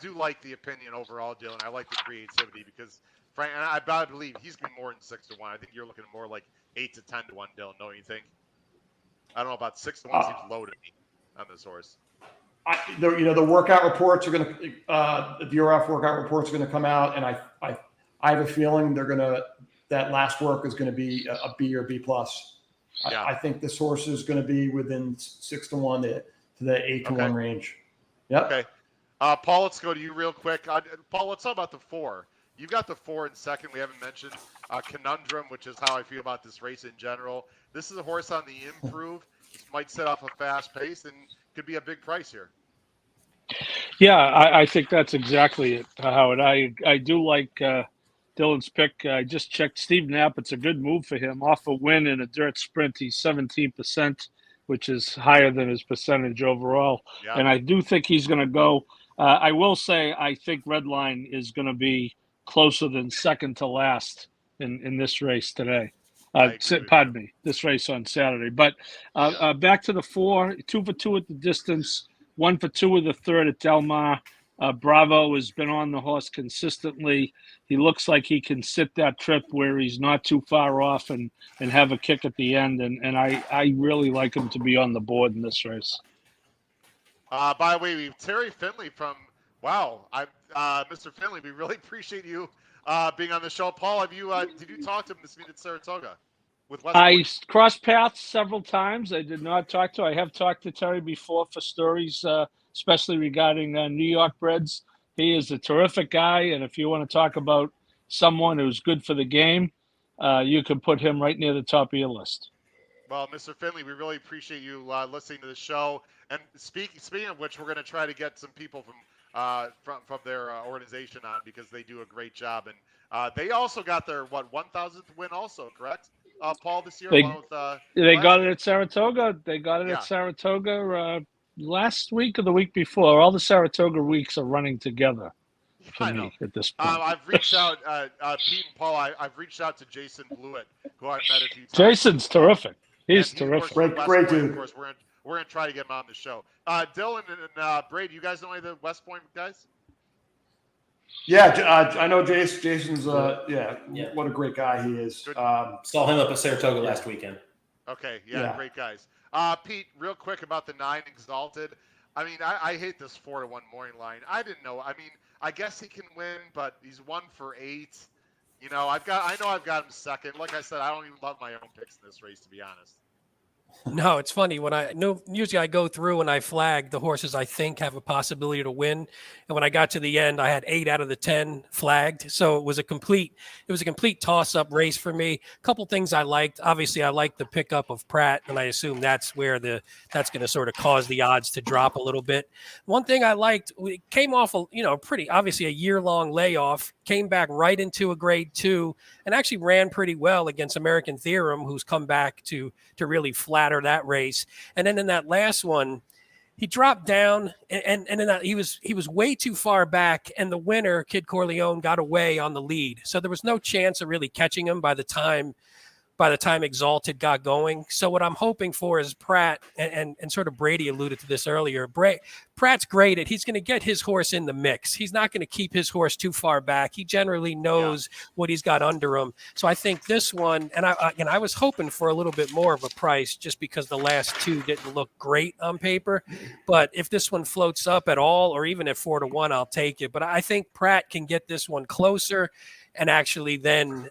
do like the opinion overall, Dylan. I like the creativity because, Frank, and I believe he's going to be more than 6-1. I think you're looking at more like 8 to 10 to 1, Dylan. Don't you think? I don't know about 6 to 1 seems low to me on this horse. The workout reports are going to the DRF workout reports are going to come out, and I have a feeling that last work is going to be a B or B plus. Yeah. I think this horse is going to be within 6-1 to the 8-1 range. Yep. Okay. Paul, let's go to you real quick. Paul, let's talk about the 4. You've got the 4 in second. We haven't mentioned Conundrum, which is how I feel about this race in general. This is a horse on the improve. This might set off a fast pace and could be a big price here. Yeah, I think that's exactly it, Howard. I do like Dylan's pick. I just checked Steve Knapp. It's a good move for him. Off a win in a dirt sprint, he's 17%, which is higher than his percentage overall. Yeah. And I do think he's going to go. I will say I think Redline is going to be closer than second to last in this race today. Pardon me, this race on Saturday. But back to the 4, 2 for 2 at the distance, 1 for 2 with the third at Del Mar. Bravo has been on the horse consistently. He looks like he can sit that trip where he's not too far off and have a kick at the end. And I really like him to be on the board in this race. By the way, we have Terry Finley from Mr. Finley. We really appreciate you being on the show. Paul, did you talk to him this meet at Saratoga? I crossed paths several times. I did not talk to. I have talked to Terry before for stories, especially regarding New York Breds. He is a terrific guy, and if you want to talk about someone who's good for the game, you can put him right near the top of your list. Well, Mr. Finley, we really appreciate you listening to the show. And speaking of which, we're going to try to get some people from their organization on because they do a great job. And they also got their 1,000th win, also, correct? Paul, this year. They got it at Saratoga. They got it at Saratoga last week or the week before. All the Saratoga weeks are running together for me at this point. I've reached out, Pete and Paul. I've reached out to Jason Blewett, who I've met a few times. Jason's terrific. He's terrific. Great dude. Of course, we're gonna try to get him on the show. Dylan and Brady, you guys know any of the West Point guys? Yeah, I know Jason's. What a great guy he is. Saw him up at Saratoga last weekend. Okay, great guys. Pete, real quick about the 9 Exalted. I mean, I hate this 4-1 morning line. I didn't know. I mean, I guess he can win, but he's 1 for 8. You know, I've got him second. Like I said, I don't even love my own picks in this race, to be honest. No, it's funny usually I go through and I flag the horses I think have a possibility to win. And when I got to the end, I had 8 out of the 10 flagged. So it was a complete toss up race for me. A couple things I liked. Obviously, I liked the pickup of Pratt, and I assume that's where that's going to sort of cause the odds to drop a little bit. One thing I liked, we came off pretty obviously a year-long layoff, came back right into a grade 2, and actually ran pretty well against American Theorem, who's come back to really flatter that race. And then in that last one, he dropped down and in that he was way too far back, and the winner, Kid Corleone, got away on the lead. So there was no chance of really catching him by the time Exalted got going. So what I'm hoping for is Pratt, and sort of Brady alluded to this earlier. Pratt's great at he's going to get his horse in the mix. He's not going to keep his horse too far back. He generally knows what he's got under him. So I think this one, and I was hoping for a little bit more of a price just because the last 2 didn't look great on paper. But if this one floats up at all, or even at 4-1, I'll take it. But I think Pratt can get this one closer and actually then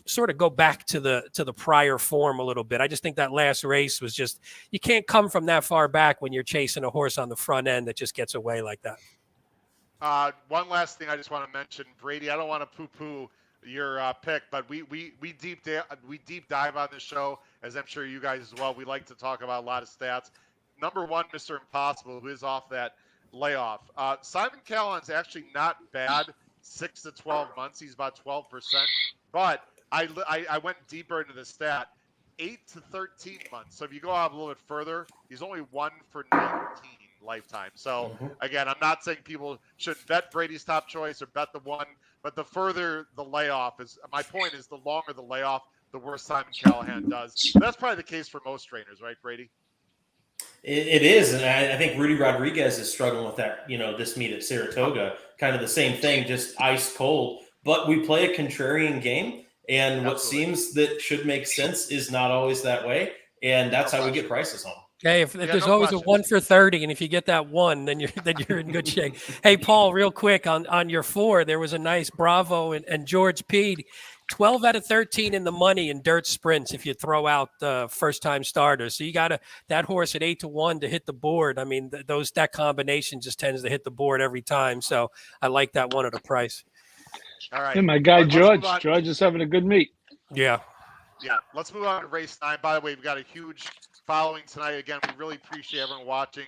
sort of go back to the prior form a little bit. I just think that last race was just, you can't come from that far back when you're chasing a horse on the front end that just gets away like that. One last thing I just want to mention, Brady, I don't want to poo-poo your pick, but we deep dive on this show, as I'm sure you guys as well. We like to talk about a lot of stats. Number 1, Mr. Impossible, who is off that layoff. Simon Callan's actually not bad, 6 to 12 months. He's about 12%, but I went deeper into the stat, 8 to 13 months. So if you go out a little bit further, he's only 1 for 19 lifetime. So again, I'm not saying people should bet Brady's top choice or bet the 1, but the further the layoff is, my point is the longer the layoff, the worse Simon Callahan does. That's probably the case for most trainers, right, Brady? It is, and I think Rudy Rodriguez is struggling with that. This meet at Saratoga, kind of the same thing, just ice cold. But we play a contrarian game. And what seems that should make sense is not always that way. And that's how we get prices home. Hey, if there's always a 1 for 30, and if you get that 1, then you're in good shape. Hey, Paul, real quick on your 4, there was a nice Bravo and George Pede, 12 out of 13 in the money in dirt sprints if you throw out the first-time starters. So you got that horse at 8-1 to hit the board. I mean, that combination just tends to hit the board every time. So I like that one at a price. All right. And my guy George is having a good meet. Yeah. Let's move on to race 9. By the way, we've got a huge following tonight. Again, we really appreciate everyone watching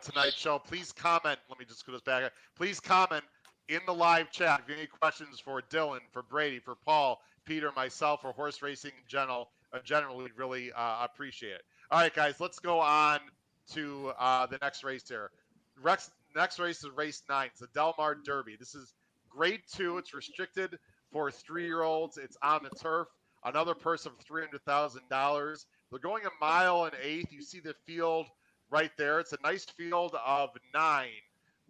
tonight's show. Please comment. Let me just go this back. Please comment in the live chat if you have any questions for Dylan, for Brady, for Paul, Peter, myself, or horse racing in general. We'd really appreciate it. All right, guys, let's go on to the next race here. Next race is race 9. It's the Del Mar Derby. This is Grade 2, it's restricted for 3-year-olds. It's on the turf. Another purse of $300,000. They're going 1 mile and 1/8. You see the field right there. It's a nice field of 9,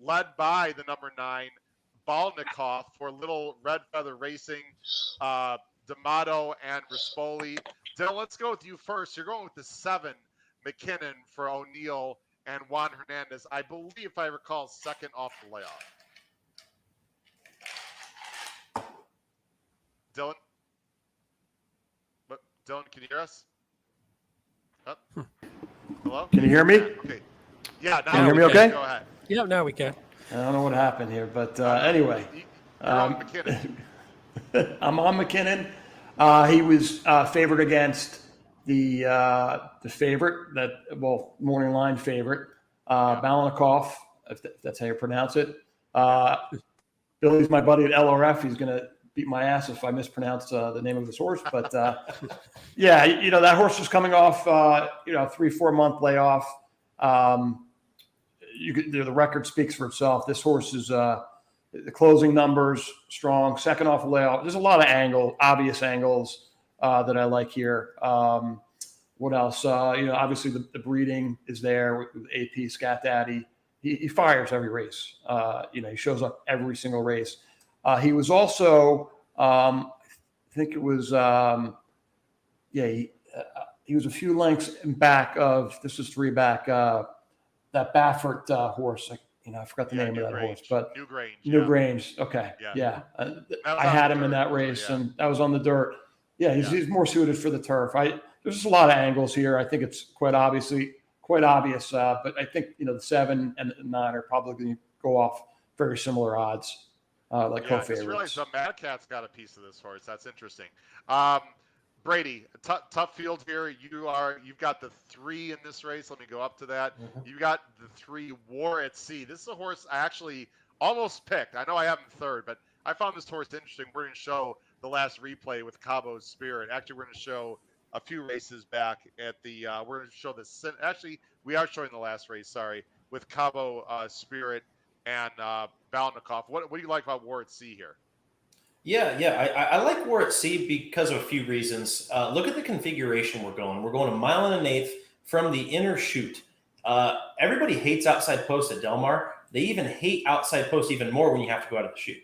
led by the number 9, Balnikov, for Little Red Feather Racing, D'Amato, and Rispoli. Dylan, let's go with you first. You're going with the 7, McKinnon, for O'Neill and Juan Hernandez. I believe, if I recall, second off the layoff. Dylan? Dylan, can you hear us? Oh. Hello? Can you hear me? Okay. Yeah, now Can you hear me can. okay? Go ahead. Yeah, now we can. I don't know what happened here, but anyway. You're on McKinnon. I'm on McKinnon. He was favored against the favorite, morning line favorite, Balnikov, if that's how you pronounce it. Billy's my buddy at LRF. He's going to beat my ass if I mispronounce the name of his horse. But yeah, that horse is coming off, 3-4 month layoff. The record speaks for itself. This horse is the closing numbers strong, second off layoff. There's a lot of obvious angles that I like here. What else? Obviously the breeding is there with AP Scat Daddy. He fires every race. He shows up every single race. He was also, I think it was, he was a few lengths in back of, this was 3 back, that Baffert horse. I forgot the name of that horse, but New Grange. Okay. Yeah. I had him in that race, and that was on the dirt. Yeah. He's more suited for the turf. There's just a lot of angles here. I think it's quite obvious, but I think, the 7 and the 9 are probably going to go off very similar odds. Like co-favorites. I just realized Mad Cat's got a piece of this horse. That's interesting. Brady, tough field here. You've got the 3 in this race. Let me go up to that. Mm-hmm. You've got the 3 War at Sea. This is a horse I actually almost picked. I know I have him third, but I found this horse interesting. We're going to show the last replay with Cabo's Spirit. Actually, we're going to show a few races back at the. We're going to show this. Actually, we are showing the last race. Sorry, with Cabo Spirit and Balnikov. What do you like about War at Sea here? Yeah. I like War at Sea because of a few reasons. Look at the configuration we're going. We're going 1 mile and 1/8 from the inner chute. Everybody hates outside post at Del Mar. They even hate outside post even more when you have to go out of the chute.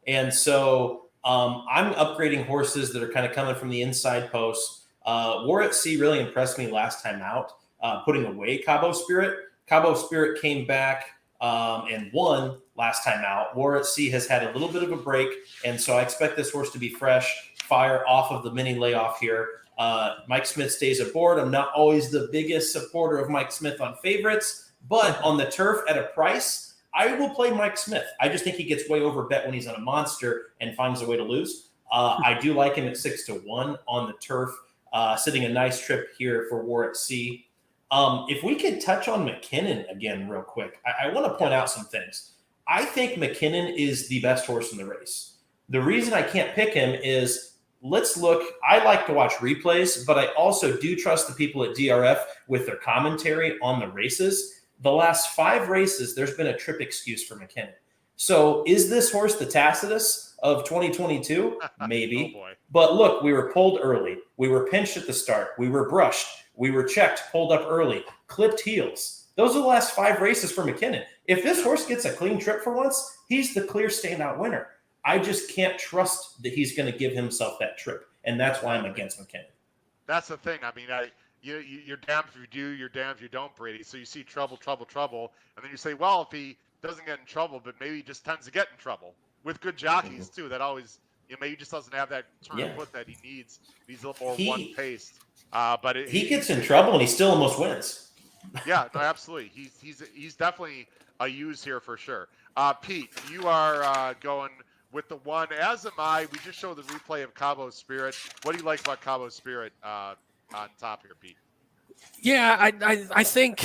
And so I'm upgrading horses that are kind of coming from the inside post. War at Sea really impressed me last time out, putting away Cabo Spirit. Cabo Spirit came back and won last time out. War at Sea has had a little bit of a break, and so I expect this horse to be fresh, fire off of the mini layoff here. Mike Smith stays aboard. I'm not always the biggest supporter of Mike Smith on favorites, but on the turf at a price, I will play Mike Smith. I just think he gets way over bet when he's on a monster and finds a way to lose. I do like him at 6-1 on the turf, sitting a nice trip here for War at Sea. If we could touch on McKinnon again real quick, I want to point out some things. I think McKinnon is the best horse in the race. The reason I can't pick him is, let's look. I like to watch replays, but I also do trust the people at DRF with their commentary on the races. The last 5 races, there's been a trip excuse for McKinnon. So is this horse the Tacitus of 2022? Maybe. Oh boy. But look, we were pulled early. We were pinched at the start. We were brushed. We were checked, pulled up early, clipped heels. Those are the last 5 races for McKinnon. If this horse gets a clean trip for once, he's the clear standout winner. I just can't trust that he's going to give himself that trip, and that's why I'm against McKinnon. That's the thing. I mean, you're damned if you do, you're damned if you don't, Brady. So you see trouble, and then you say, well, if he doesn't get in trouble, but maybe he just tends to get in trouble with good jockeys too. That always, maybe he just doesn't have that turn of foot that he needs. He's a little more one-paced. But he gets in trouble and he still almost wins. Yeah, no, absolutely. He's definitely a use here for sure. Pete, you are going with the 1, as am I. We just showed the replay of Cabo Spirit. What do you like about Cabo Spirit on top here, Pete? Yeah, I think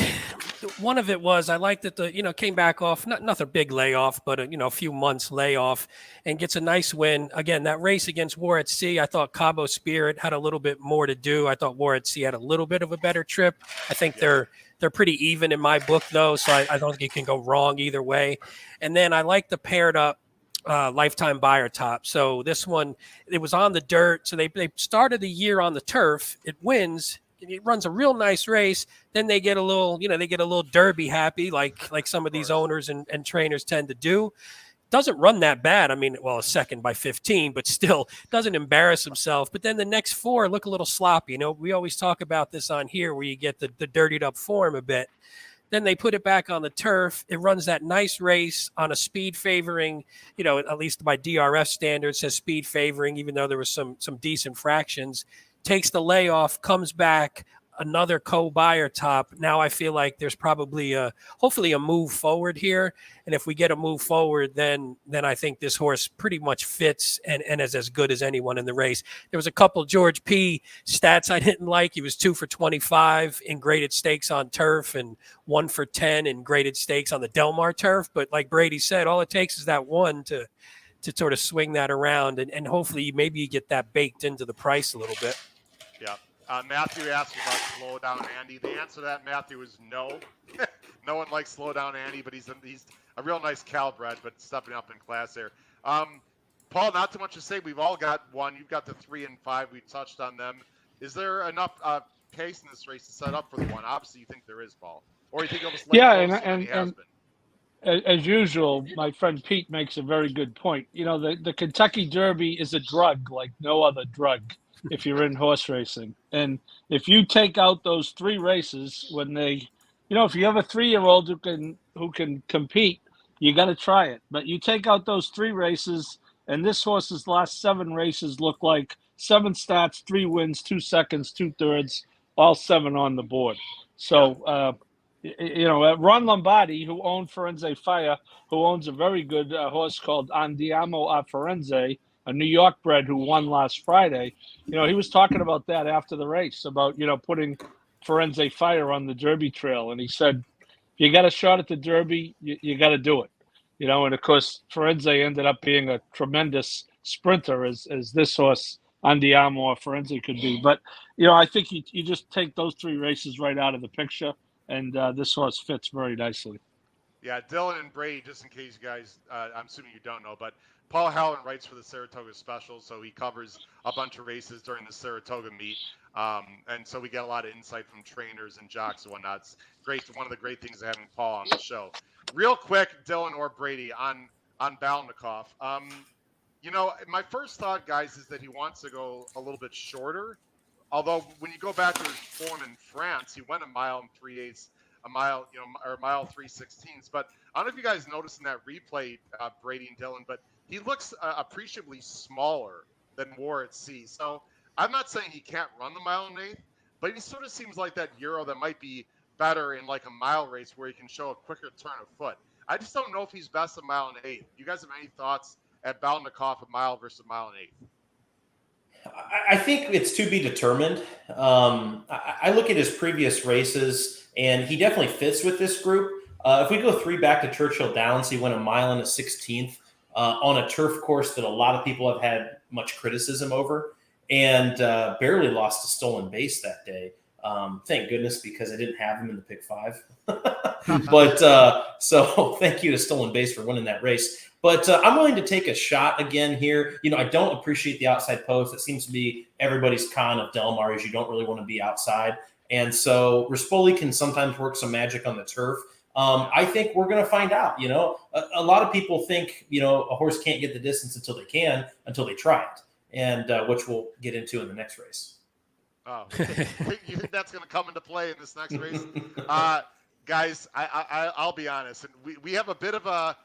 one of it was I liked that came back off nothing big layoff, but a few months layoff and gets a nice win. Again, that race against War at Sea, I thought Cabo Spirit had a little bit more to do. I thought War at Sea had a little bit of a better trip. I think they're pretty even in my book though, so I don't think you can go wrong either way. And then I like the paired up lifetime buyer top. So this one, it was on the dirt. So they started the year on the turf. It wins. It runs a real nice race. Then they get a little, they get a little derby happy, like some of these owners and trainers tend to do. Doesn't run that bad. I mean, well, a second by 15, but still doesn't embarrass himself. But then the next 4 look a little sloppy. We always talk about this on here where you get the dirtied up form a bit. Then they put it back on the turf. It runs that nice race on a speed favoring, at least by DRF standards says speed favoring, even though there was some decent fractions. Takes the layoff, comes back, another co-buyer top. Now I feel like there's probably hopefully a move forward here. And if we get a move forward, then I think this horse pretty much fits and is as good as anyone in the race. There was a couple George P. stats I didn't like. He was 2 for 25 in graded stakes on turf and 1 for 10 in graded stakes on the Del Mar turf. But like Brady said, all it takes is that one to sort of swing that around. And hopefully maybe you get that baked into the price a little bit. Yeah. Matthew asked about slow down Andy. The answer to that, Matthew, is no. No one likes slow down Andy, but he's a real nice Bred, but stepping up in class there. Paul, not too much to say. We've all got one. You've got the 3 and 5. We touched on them. Is there enough pace in this race to set up for the one? Obviously, you think there is, Paul, or you think it'll just and as usual, my friend Pete makes a very good point. The Kentucky Derby is a drug like no other drug if you're in horse racing. And if you take out those 3 races when they, if you have a 3-year-old who can compete, you got to try it. But you take out those 3 races, and this horse's last 7 races look like 7 starts, 3 wins, 2 seconds, 2 thirds, all 7 on the board. So, Ron Lombardi, who owned Firenze Fire, who owns a very good horse called Andiamo a Firenze, a New York bred who won last Friday, he was talking about that after the race, about, putting Firenze Fire on the Derby trail. And he said, if you got a shot at the Derby, you got to do it. And of course, Firenze ended up being a tremendous sprinter as this horse, Andiamo or Firenze, could be. But, I think you just take those 3 races right out of the picture, and this horse fits very nicely. Yeah, Dylan and Brady, just in case you guys, I'm assuming you don't know, but Paul Halloran writes for the Saratoga Special, so he covers a bunch of races during the Saratoga meet. And so we get a lot of insight from trainers and jocks and whatnot. It's great. One of the great things of having Paul on the show. Real quick, Dylan or Brady, on Balnikov. My first thought, guys, is that he wants to go a little bit shorter. Although when you go back to his form in France, he went 1 mile and 3/8, a mile, or a mile 3/16. But I don't know if you guys noticed in that replay, Brady and Dylan, but he looks appreciably smaller than War at Sea. So I'm not saying he can't run the mile and 1/8, but he sort of seems like that Euro that might be better in like a mile race where he can show a quicker turn of foot. I just don't know if he's best a mile and 1/8. You guys have any thoughts at Balnikov, a mile versus a mile and 1/8? I think it's to be determined. I look at his previous races, and he definitely fits with this group. If we go 3 back to Churchill Downs, he went 1 mile and a 16th on a turf course that a lot of people have had much criticism over, and barely lost a stolen base that day. Thank goodness, because I didn't have him in the pick 5. But so thank you to Stolen Base for winning that race. But I'm willing to take a shot again here. I don't appreciate the outside post. It seems to be everybody's con of Del Mar is you don't really want to be outside. And so Rispoli can sometimes work some magic on the turf. I think we're going to find out. A lot of people think, a horse can't get the distance until they try it, and which we'll get into in the next race. Oh, you think that's going to come into play in this next race? Guys, I'll be honest, and we have a bit of a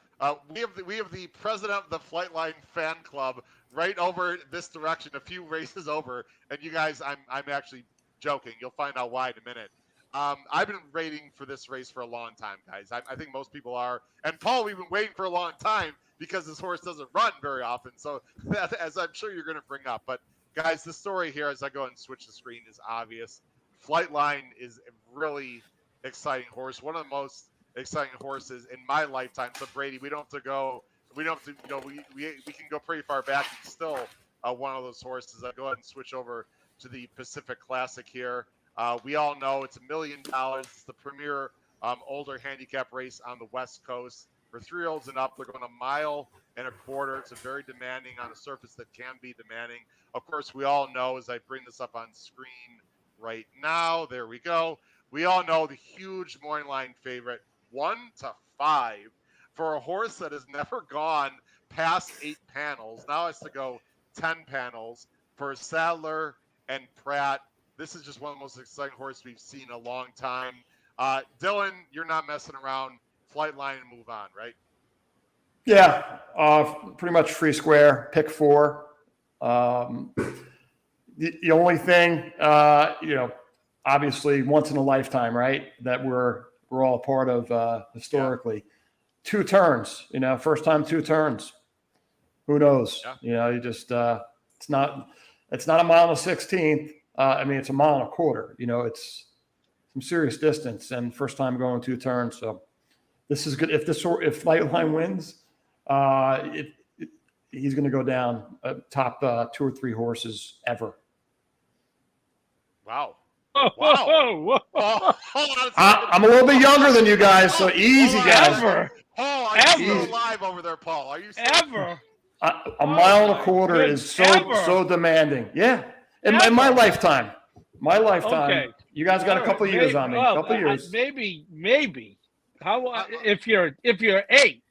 we have the president of the Flightline fan club right over this direction, a few races over, and you guys, I'm actually joking. You'll find out why in a minute. I've been waiting for this race for a long time, guys. I think most people are, and Paul, we've been waiting for a long time because this horse doesn't run very often. So that, as I'm sure you're going to bring up, but guys, the story here, as I go and switch the screen, is obvious. Flightline is a really exciting horse, one of the most exciting horses in my lifetime. So Brady, we don't have to, we can go pretty far back. It's still one of those horses. I go ahead and switch over to the Pacific Classic here. We all know it's $1 million. It's the premier older handicap race on the West Coast. For 3-year-olds and up, they're going 1.25 miles. It's a very demanding on a surface that can be demanding. Of course, we all know, as I bring this up on screen right now, there we go. We all know the huge morning line favorite, 1-5, for a horse that has never gone past 8 panels. Now has to go 10 panels for Sadler and Pratt. This is just one of the most exciting horses we've seen in a long time. Dylan, you're not messing around. Flight line and move on, right? Yeah, pretty much free square, pick 4. The only thing, obviously once in a lifetime, right? That we're all a part of historically. Yeah. 2 turns, first time 2 turns. Who knows? Yeah. You just it's not 1.16 miles. It's 1.25 miles. It's some serious distance and first time going 2 turns. So this is good. If Flightline wins, he's going to go down top 2 or 3 horses ever. Wow. Wow. I'm a little bit younger than you guys, so easy, guys. Ever. Paul, are you still alive over there, Paul? Are you still ever? A mile and a quarter is so demanding. Yeah. In my lifetime. My lifetime. Okay. You guys got a couple of years on me. A couple of years. Maybe. How if you're 8?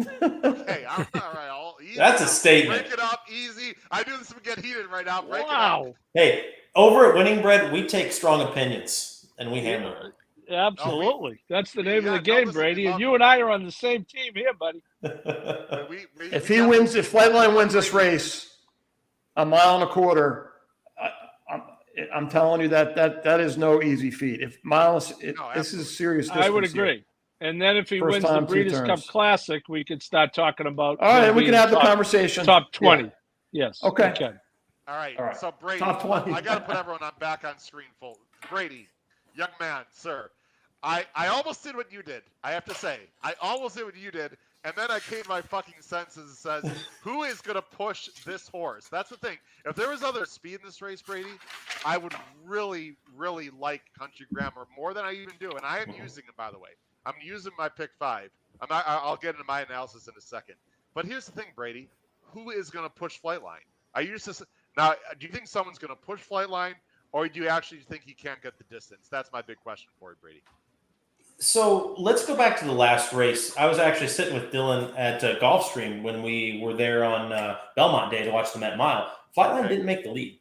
Okay, all right. Easy. That's a statement. Break it up easy. I knew this would get heated right now. Break it wow. up. Hey, over at Winning Bred, we take strong opinions and we handle it. Absolutely. That's the name of the game, Brady. And you and I are on the same team here, buddy. If Flightline wins this race, 1.25 miles, I'm telling you that is no easy feat. This is serious distance. I would agree. Here. And then if he wins the Breeders' Cup Classic, we could start talking about. All right, we can have the conversation. Top 20. Yeah. Yes. Okay. All right. So Brady, I got to put everyone back on screen full. Brady, young man, sir, I almost did what you did. I have to say, I almost did what you did, and then I came to my fucking senses and says, who is going to push this horse? That's the thing. If there was other speed in this race, Brady, I would really, really like Country Grammar more than I even do, and I am using it, by the way. I'm using my pick 5. I'll get into my analysis in a second. But here's the thing, Brady. Who is going to push Flightline? Now, do you think someone's going to push Flightline, or do you actually think he can't get the distance? That's my big question for you, Brady. So let's go back to the last race. I was actually sitting with Dylan at Gulfstream when we were there on Belmont Day to watch the Met Mile. Flightline didn't make the lead.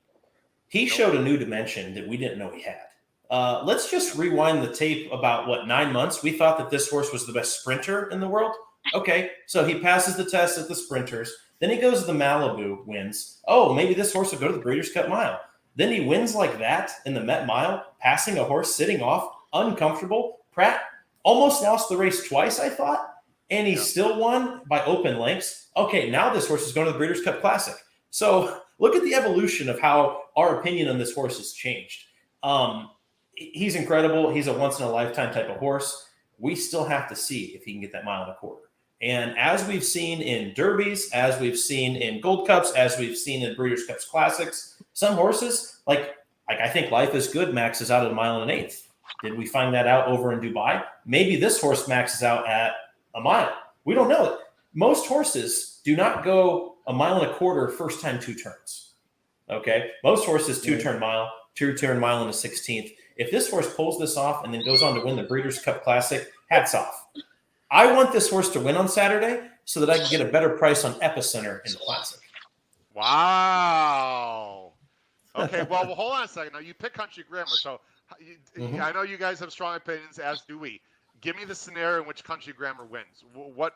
He showed a new dimension that we didn't know he had. Let's just rewind the tape about 9 months. We thought that this horse was the best sprinter in the world. Okay, so he passes the test at the sprinters. Then he goes to the Malibu, wins. Oh, maybe this horse will go to the Breeders' Cup Mile. Then he wins like that in the Met Mile, passing a horse sitting off, uncomfortable. Pratt almost lost the race twice, I thought, and he still won by open lengths. Okay, now this horse is going to the Breeders' Cup Classic. So look at the evolution of how our opinion on this horse has changed. He's incredible. He's a once-in-a-lifetime type of horse. We still have to see if he can get that 1.25 miles. And as we've seen in derbies, as we've seen in Gold Cups, as we've seen in Breeders' Cups Classics, some horses, like I think Life is Good maxes out at 1 1/8 miles. Did we find that out over in Dubai? Maybe this horse maxes out at 1 mile. We don't know it. Most horses do not go 1.25 miles first time 2 turns. Okay? Most horses 2-turn mile, 2-turn mile and a 16th. If this horse pulls this off and then goes on to win the Breeders' Cup Classic, hats off. I want this horse to win on Saturday so that I can get a better price on Epicenter in the Classic. Wow. Okay, well, hold on a second. Now, you pick Country Grammar, so I know you guys have strong opinions, as do we. Give me the scenario in which Country Grammar wins. What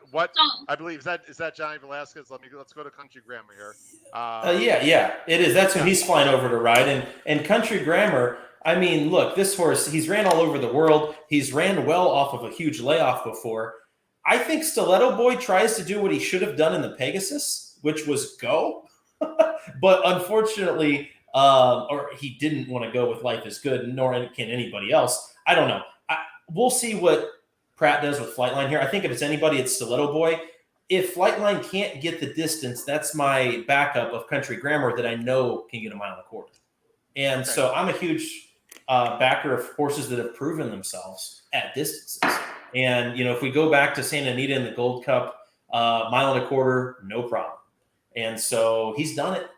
I believe is that Johnny Velasquez. Let's go to Country Grammar here. Yeah, it is. That's who he's flying over to ride. And Country Grammar, I mean, look, this horse, he's ran all over the world. He's ran well off of a huge layoff before. I think Stiletto Boy tries to do what he should have done in the Pegasus, which was go. But unfortunately, or he didn't want to go with Life is Good, nor can anybody else. I don't know. We'll see what Pratt does with Flightline here. I think if it's anybody, it's Stiletto Boy. If Flightline can't get the distance, that's my backup of Country Grammar that I know can get 1.25 miles. And so I'm a huge backer of horses that have proven themselves at distances. And, you know, if we go back to Santa Anita in the Gold Cup, mile and a quarter, no problem. And so he's done it.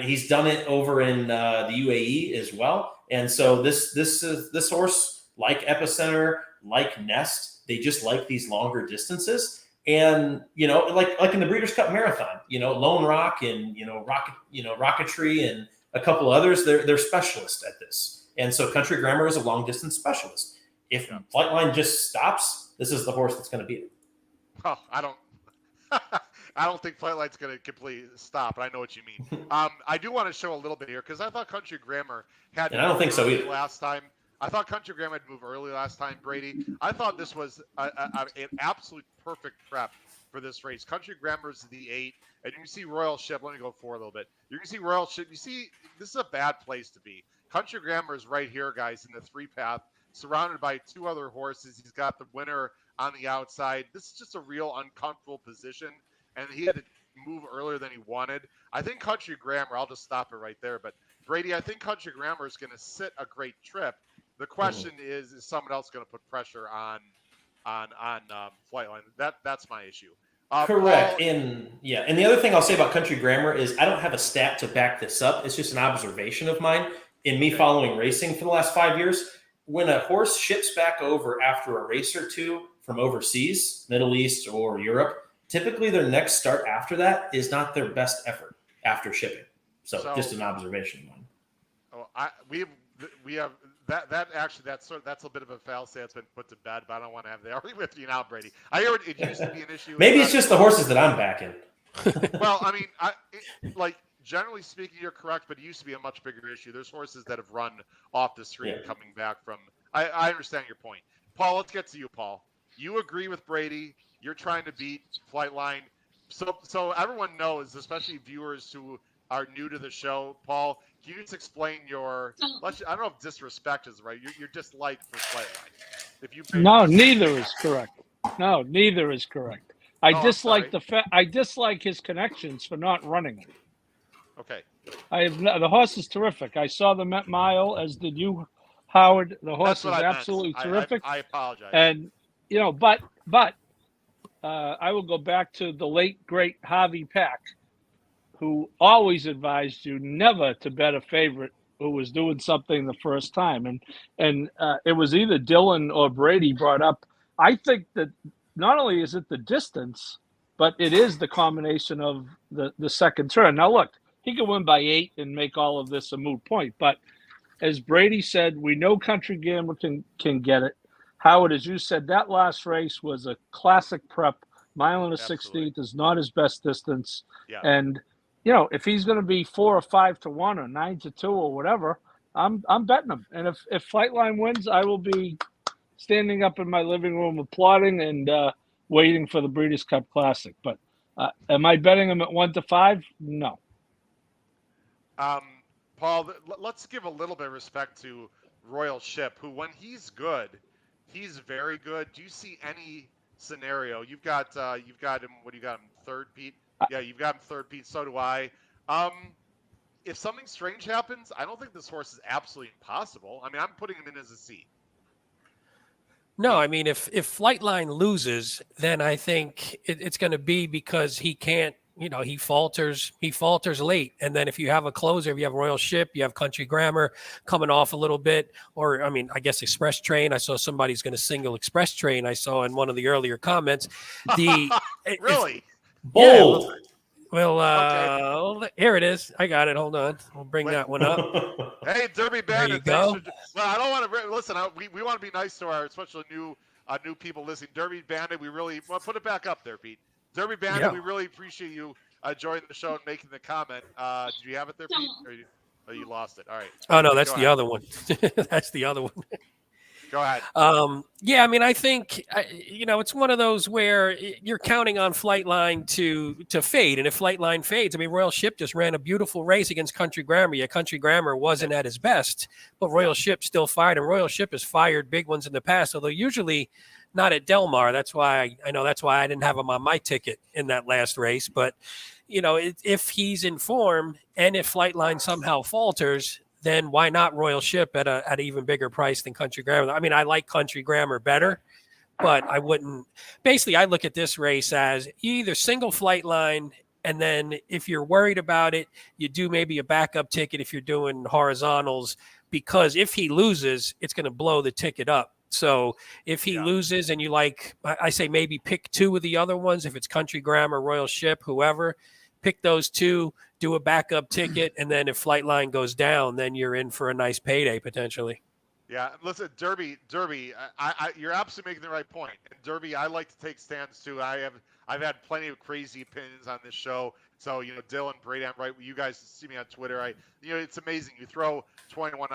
He's done it over in the UAE as well. And so this horse, like Epicenter, like Nest, they just like these longer distances. And, you know, like in the Breeders' Cup Marathon, you know, Lone Rock and, Rocketry and a couple others, they're specialists at this. And so Country Grammar is a long distance specialist. If Flightline just stops, this is the horse that's going to beat it. Oh, I don't think Flightline's going to completely stop, but I know what you mean. I do want to show a little bit here because I thought Country Grammar had. And I don't think so either. Last time, I thought Country Grammar had moved early last time, Brady. I thought this was an absolute perfect prep for this race. Country Grammar is the 8, and you can see Royal Ship. Let me go forward a little bit. You can see Royal Ship. You see, this is a bad place to be. Country Grammar is right here, guys, in the 3-path, surrounded by 2 other horses. He's got the winner on the outside. This is just a real uncomfortable position, and he had to move earlier than he wanted. I think Country Grammar, I'll just stop it right there, but Brady, I think Country Grammar is going to sit a great trip. The question is someone else going to put pressure on Flightline? That's my issue. Correct. And the other thing I'll say about Country Grammar is I don't have a stat to back this up. It's just an observation of mine in me following racing for the last 5 years. When a horse ships back over after a race or two from overseas, Middle East or Europe, typically their next start after that is not their best effort after shipping. So just an observation of mine. Oh, we have that actually that's a bit of a fallacy that's been put to bed, but I don't want to have the argument with you now, Brady. I heard it used to be an issue. Maybe it's just the horses that I'm backing. Well, I mean, generally speaking, you're correct, but it used to be a much bigger issue. There's horses that have run off the street coming back from. I understand your point, Paul. Let's get to you, Paul. You agree with Brady. You're trying to beat Flightline. So everyone knows, especially viewers who are new to the show. Paul, can you just explain your? I don't know if disrespect is right. Your dislike for Flightline. No, neither is correct. No, neither is correct. I dislike his connections for not running it. Okay. The horse is terrific. I saw the Met Mile, as did you, Howard. The horse is absolutely terrific. I apologize. And but I will go back to the late great Harvey Pack, who always advised you never to bet a favorite who was doing something the first time. And it was either Dylan or Brady brought up. I think that not only is it the distance, but it is the combination of the second turn. Now, look, he could win by 8 and make all of this a moot point. But as Brady said, we know Country Grammar can get it. Howard, as you said, that last race was a classic prep. Mile and a 16th is not his best distance. Yeah. And if he's going to be 4 or 5 to 1 or 9 to 2 or whatever, I'm betting him. And if Flightline wins, I will be standing up in my living room applauding and waiting for the Breeders' Cup Classic. But am I betting him at 1 to 5? No. Paul, let's give a little bit of respect to Royal Ship, who, when he's good, he's very good. Do you see any scenario? You've got him. What do you got him? Third, Pete? Yeah, you've got him third, Pete. So do I. If something strange happens, I don't think this horse is absolutely impossible. I mean, I'm putting him in as a C. No, I mean, if Flightline loses, then I think it's going to be because he can't. He falters late. And then if you have a closer, if you have Royal Ship, you have Country Grammar coming off a little bit, or, I guess Express Train. I saw somebody's going to single Express Train. I saw in one of the earlier comments. Really? Bold. Yeah, well, here it is. I got it. Hold on. We'll bring that one up. Hey, Derby Bandit. Well, I don't want to listen. We want to be nice to our especially new people listening. Derby Bandit, we really put it back up there, Pete. Derby Bandit, we really appreciate you joining the show and making the comment. Did you have it there, Pete? Or you lost it? All right. Oh, no, that's the other one. That's the other one. Go ahead. I think, it's one of those where you're counting on Flightline to fade. And if Flightline fades, Royal Ship just ran a beautiful race against Country Grammar. Yeah, Country Grammar wasn't at his best, but Royal Ship still fired. And Royal Ship has fired big ones in the past, although usually not at Del Mar. That's why I didn't have him on my ticket in that last race. But, if he's in form and if Flightline somehow falters, then why not Royal Ship at an even bigger price than Country Grammar? I like Country Grammar better, but I wouldn't. Basically, I look at this race as you either single flight line, and then if you're worried about it, you do maybe a backup ticket if you're doing horizontals, because if he loses, it's going to blow the ticket up. So if he loses and you like, I say maybe pick two of the other ones. If it's Country Grammar, Royal Ship, whoever, pick those two, do a backup ticket. And then if Flightline goes down, then you're in for a nice payday potentially. Yeah, listen, Derby, you're absolutely making the right point. And Derby, I like to take stands too. I've had plenty of crazy opinions on this show. So, Dylan, Brady, I'm right. You guys see me on Twitter. It's amazing. You throw 20 to 1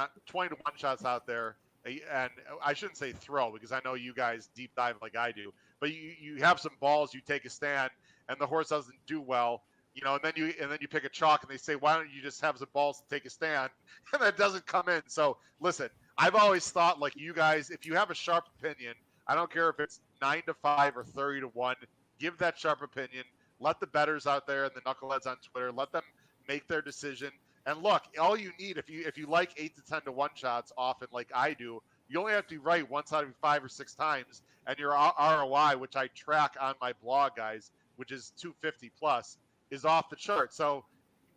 shots out there, and I shouldn't say throw because I know you guys deep dive like I do. But you have some balls, you take a stand, and the horse doesn't do well. And then you pick a chalk, and they say, why don't you just have some balls to take a stand, and that doesn't come in. So listen. I've always thought, like you guys, if you have a sharp opinion, I don't care if it's 9-5 or 30-1, give that sharp opinion. Let the bettors out there and the knuckleheads on Twitter, let them make their decision. And look, all you need, if you like 8 to 10 to 1 shots often, like I do, you only have to be right once out of 5 or 6 times, and your ROI, which I track on my blog, guys, which is 250 plus, is off the chart. So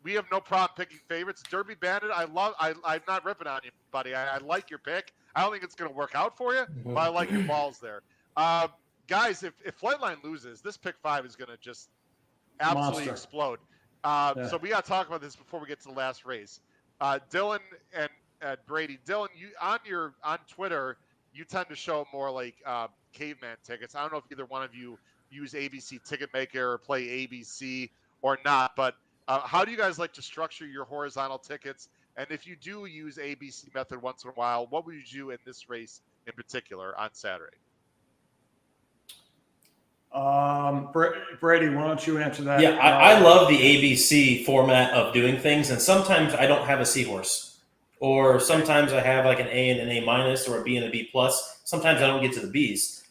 we have no problem picking favorites. Derby Bandit, I'm not ripping on you, buddy. I like your pick. I don't think it's going to work out for you, but I like your balls there. Guys, if Flightline loses, this pick 5 is going to just absolutely explode. So we got to talk about this before we get to the last race. Dylan and Brady. Dylan, you on Twitter, you tend to show more like caveman tickets. I don't know if either one of you use ABC Ticketmaker or play ABC or not, but how do you guys like to structure your horizontal tickets? And if you do use ABC method once in a while, what would you do in this race in particular on Saturday? Brady, why don't you answer that? Yeah, I love the ABC format of doing things, and sometimes I don't have a seahorse, or sometimes I have like an A and an A minus, or a B and a B plus. Sometimes I don't get to the Bs.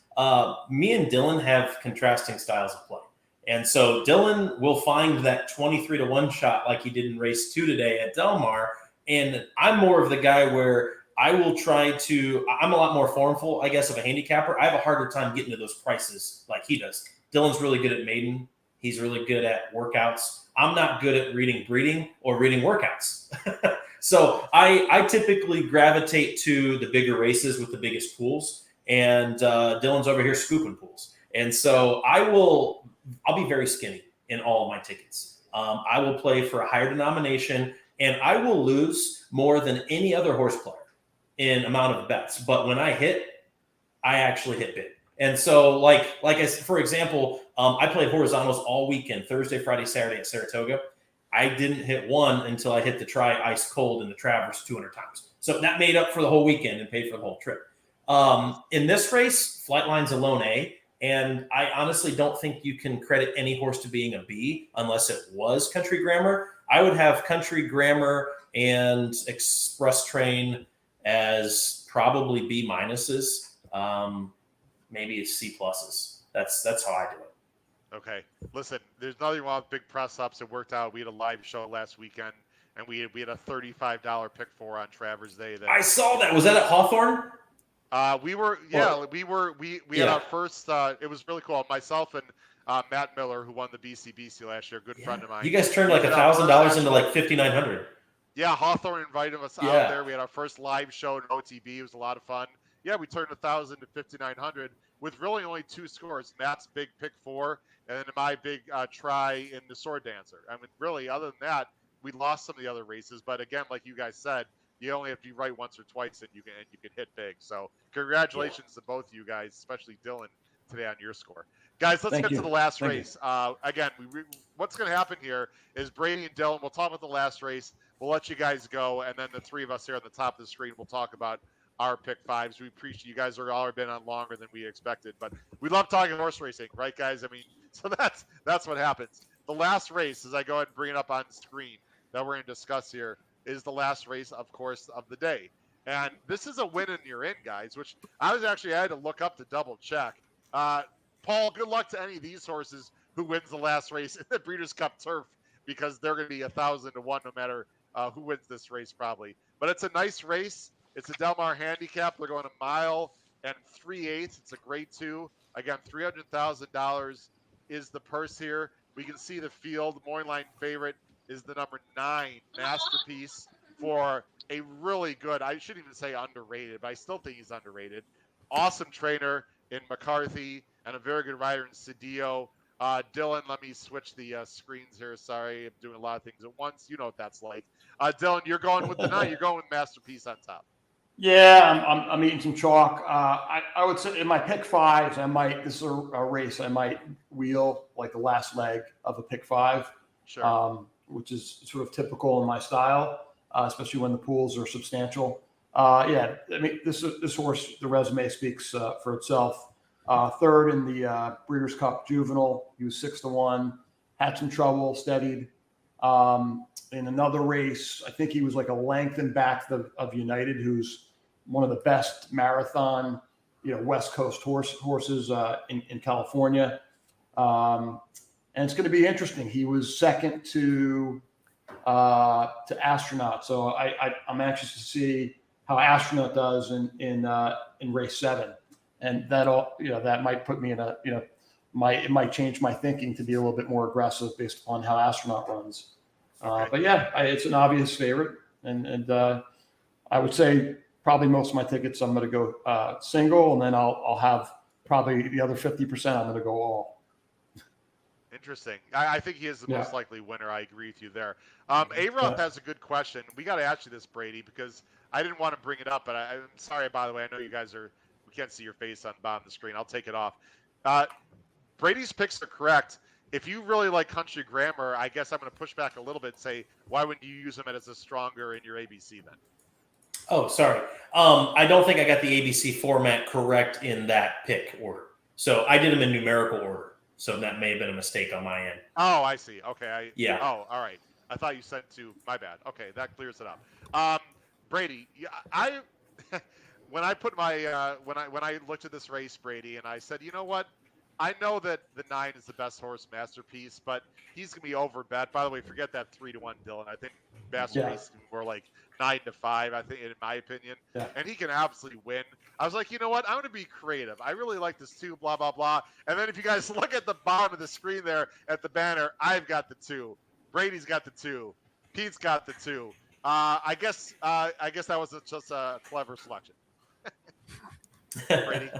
Me and Dylan have contrasting styles of play. And so Dylan will find that 23 to 1 shot like he did in race 2 today at Del Mar. And I'm more of the guy where I will I'm a lot more formful, I guess, of a handicapper. I have a harder time getting to those prices like he does. Dylan's really good at maiden. He's really good at workouts. I'm not good at reading breeding or reading workouts. So I typically gravitate to the bigger races with the biggest pools. And Dylan's over here scooping pools. And so I'll be very skinny in all of my tickets. I will play for a higher denomination, and I will lose more than any other horse player in amount of bets. But when I hit, I actually hit big. And so, for example, I played horizontals all weekend, Thursday, Friday, Saturday at Saratoga. I didn't hit one until I hit the try ice cold in the Travers 200 times. So that made up for the whole weekend and paid for the whole trip. In this race, Flightline's a lone A. And I honestly don't think you can credit any horse to being a B unless it was Country Grammar. I would have Country Grammar and Express Train as probably B minuses, maybe it's C pluses. That's how I do it. Okay. Listen, there's nothing wrong with big press ups. It worked out. We had a live show last weekend, and we had a $35 pick 4 on Travers Day. I saw that. Was that at Hawthorne? We had our first. It was really cool. Myself and Matt Miller, who won the BCBC last year, good friend of mine. You guys turned like $1,000 into like $5,900. Yeah, Hawthorne invited us out there. We had our first live show in OTB. It was a lot of fun. Yeah, we turned 1,000 to 5,900 with really only 2 scores. Matt's big pick 4, and then my big try in the Sword Dancer. I mean, really, other than that, we lost some of the other races. But again, like you guys said, you only have to be right once or twice, and you can hit big. So congratulations to both of you guys, especially Dylan, today on your score. Guys, let's get to the last race. Again, what's going to happen here is Brady and Dylan, we'll talk about the last race. We'll let you guys go, and then the 3 of us here on the top of the screen will talk about our pick 5s. We appreciate you guys are already been on longer than we expected, but we love talking horse racing, right, guys? I mean, so that's what happens. The last race, as I go ahead and bring it up on the screen that we're going to discuss here, is the last race, of course, of the day. And this is a win and you're in, guys, which I had to look up to double check. Paul, good luck to any of these horses who wins the last race in the Breeders' Cup Turf, because they're going to be 1,000 to 1 no matter who wins this race probably. But it's a nice race. It's a Del Mar handicap. They're going a mile and 3/8. It's a grade 2. Again, $300,000 is the purse here. We can see the field. Morning line favorite is the number 9 Masterpiece for a really good, I shouldn't even say underrated, but I still think he's underrated. Awesome trainer in McCarthy and a very good rider in Cedillo. Dylan, let me switch the screens here. Sorry, I'm doing a lot of things at once. You know what that's like. Dylan, you're going with the 9. You're going with Masterpiece on top. Yeah, I'm eating some chalk. I would say in my pick fives, this is a race, I might wheel like the last leg of a pick 5, Sure. which is sort of typical in my style, especially when the pools are substantial. Yeah, I mean, this horse, the resume speaks for itself. Third in the Breeders' Cup Juvenile, he was 6-1, had some trouble, steadied. In another race, I think he was like a length in back of United, who's one of the best marathon, West Coast horses in California. And it's going to be interesting. He was second to Astronaut, so I'm anxious to see how Astronaut does in race 7, and that might put me in it might change my thinking to be a little bit more aggressive based upon how Astronaut runs. But yeah, it's an obvious favorite, and I would say probably most of my tickets I'm going to go single, and then I'll have probably the other 50% I'm going to go all. Interesting. I think he is the most likely winner. I agree with you there. A-Roth has a good question. We got to ask you this, Brady, because I didn't want to bring it up, but I'm sorry, by the way. I know you guys we can't see your face on the bottom of the screen. I'll take it off. Brady's picks are correct. If you really like Country Grammar, I guess I'm going to push back a little bit and say, why wouldn't you use him as a stronger in your ABC then? Oh, sorry. I don't think I got the ABC format correct in that pick order. So I did them in numerical order. So that may have been a mistake on my end. Oh, I see. Okay. Yeah. Oh, all right. I thought you said to my bad. Okay, that clears it up. Brady, when I put my when I looked at this race, Brady, and I said, you know what? I know that the 9 is the best horse, Masterpiece, but he's gonna be overbet. By the way, forget that 3-1, Dylan. I think Masterpiece is more like 9-5. I think, in my opinion, and he can absolutely win. I was like, you know what? I'm gonna be creative. I really like this 2. Blah blah blah. And then if you guys look at the bottom of the screen there at the banner, I've got the 2. Brady's got the 2. Pete's got the 2. I guess that was just a clever selection. Brady.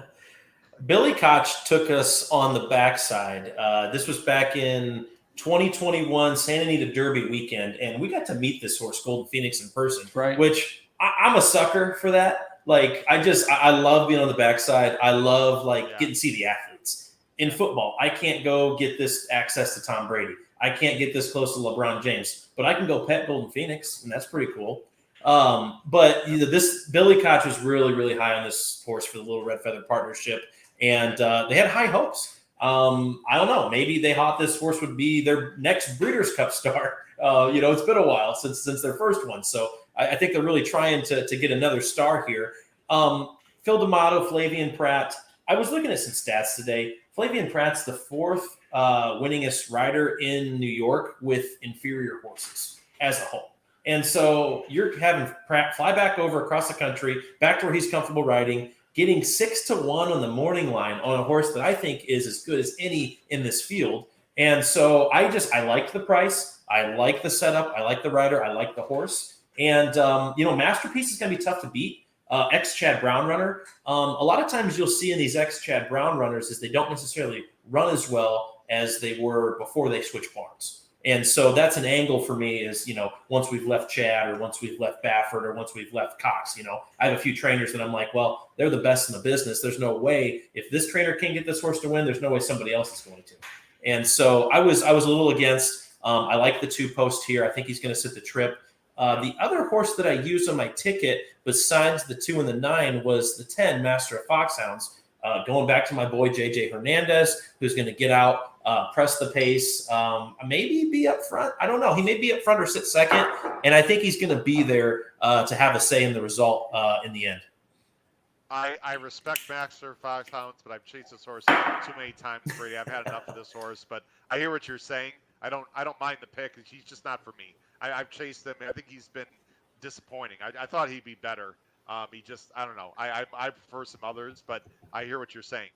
Billy Koch took us on the backside. This was back in 2021 Santa Anita Derby weekend, and we got to meet this horse, Golden Phoenix, in person, which I'm a sucker for that. Like, I love being on the backside. I love getting to see the athletes. In football, I can't go get this access to Tom Brady. I can't get this close to LeBron James, but I can go pet Golden Phoenix, and that's pretty cool. But this Billy Koch was really, really high on this horse for the Little Red Feather Partnership. And they had high hopes. I don't know. Maybe they thought this horse would be their next Breeders' Cup star. It's been a while since their first one. So I think they're really trying to get another star here. Phil D'Amato, Flavian Pratt. I was looking at some stats today. Flavian Pratt's the 4th winningest rider in New York with inferior horses as a whole. And so you're having Pratt fly back over across the country, back to where he's comfortable riding, getting 6-1 on the morning line on a horse that I think is as good as any in this field. And so I liked the price. I like the setup. I like the rider. I like the horse. And, Masterpiece is going to be tough to beat. Ex-Chad Brown runner. A lot of times you'll see in these ex-Chad Brown runners is they don't necessarily run as well as they were before they switched barns. And so that's an angle for me is, once we've left Chad or once we've left Baffert or once we've left Cox, I have a few trainers that I'm like, well, they're the best in the business. There's no way if this trainer can get this horse to win, there's no way somebody else is going to. And so I was a little against. I like the 2 post here. I think he's going to sit the trip. The other horse that I used on my ticket besides the 2 and the 9 was the 10 Master of Foxhounds. Going back to my boy, JJ Hernandez, who's going to get out, press the pace, maybe be up front. I don't know. He may be up front or sit second. And I think he's going to be there to have a say in the result in the end. I respect Master Foxhounds, but I've chased this horse too many times, Brady. I've had enough of this horse, but I hear what you're saying. I don't mind the pick. He's just not for me. I've chased him. I think he's been disappointing. I thought he'd be better. He just, I don't know. I prefer some others, but I hear what you're saying.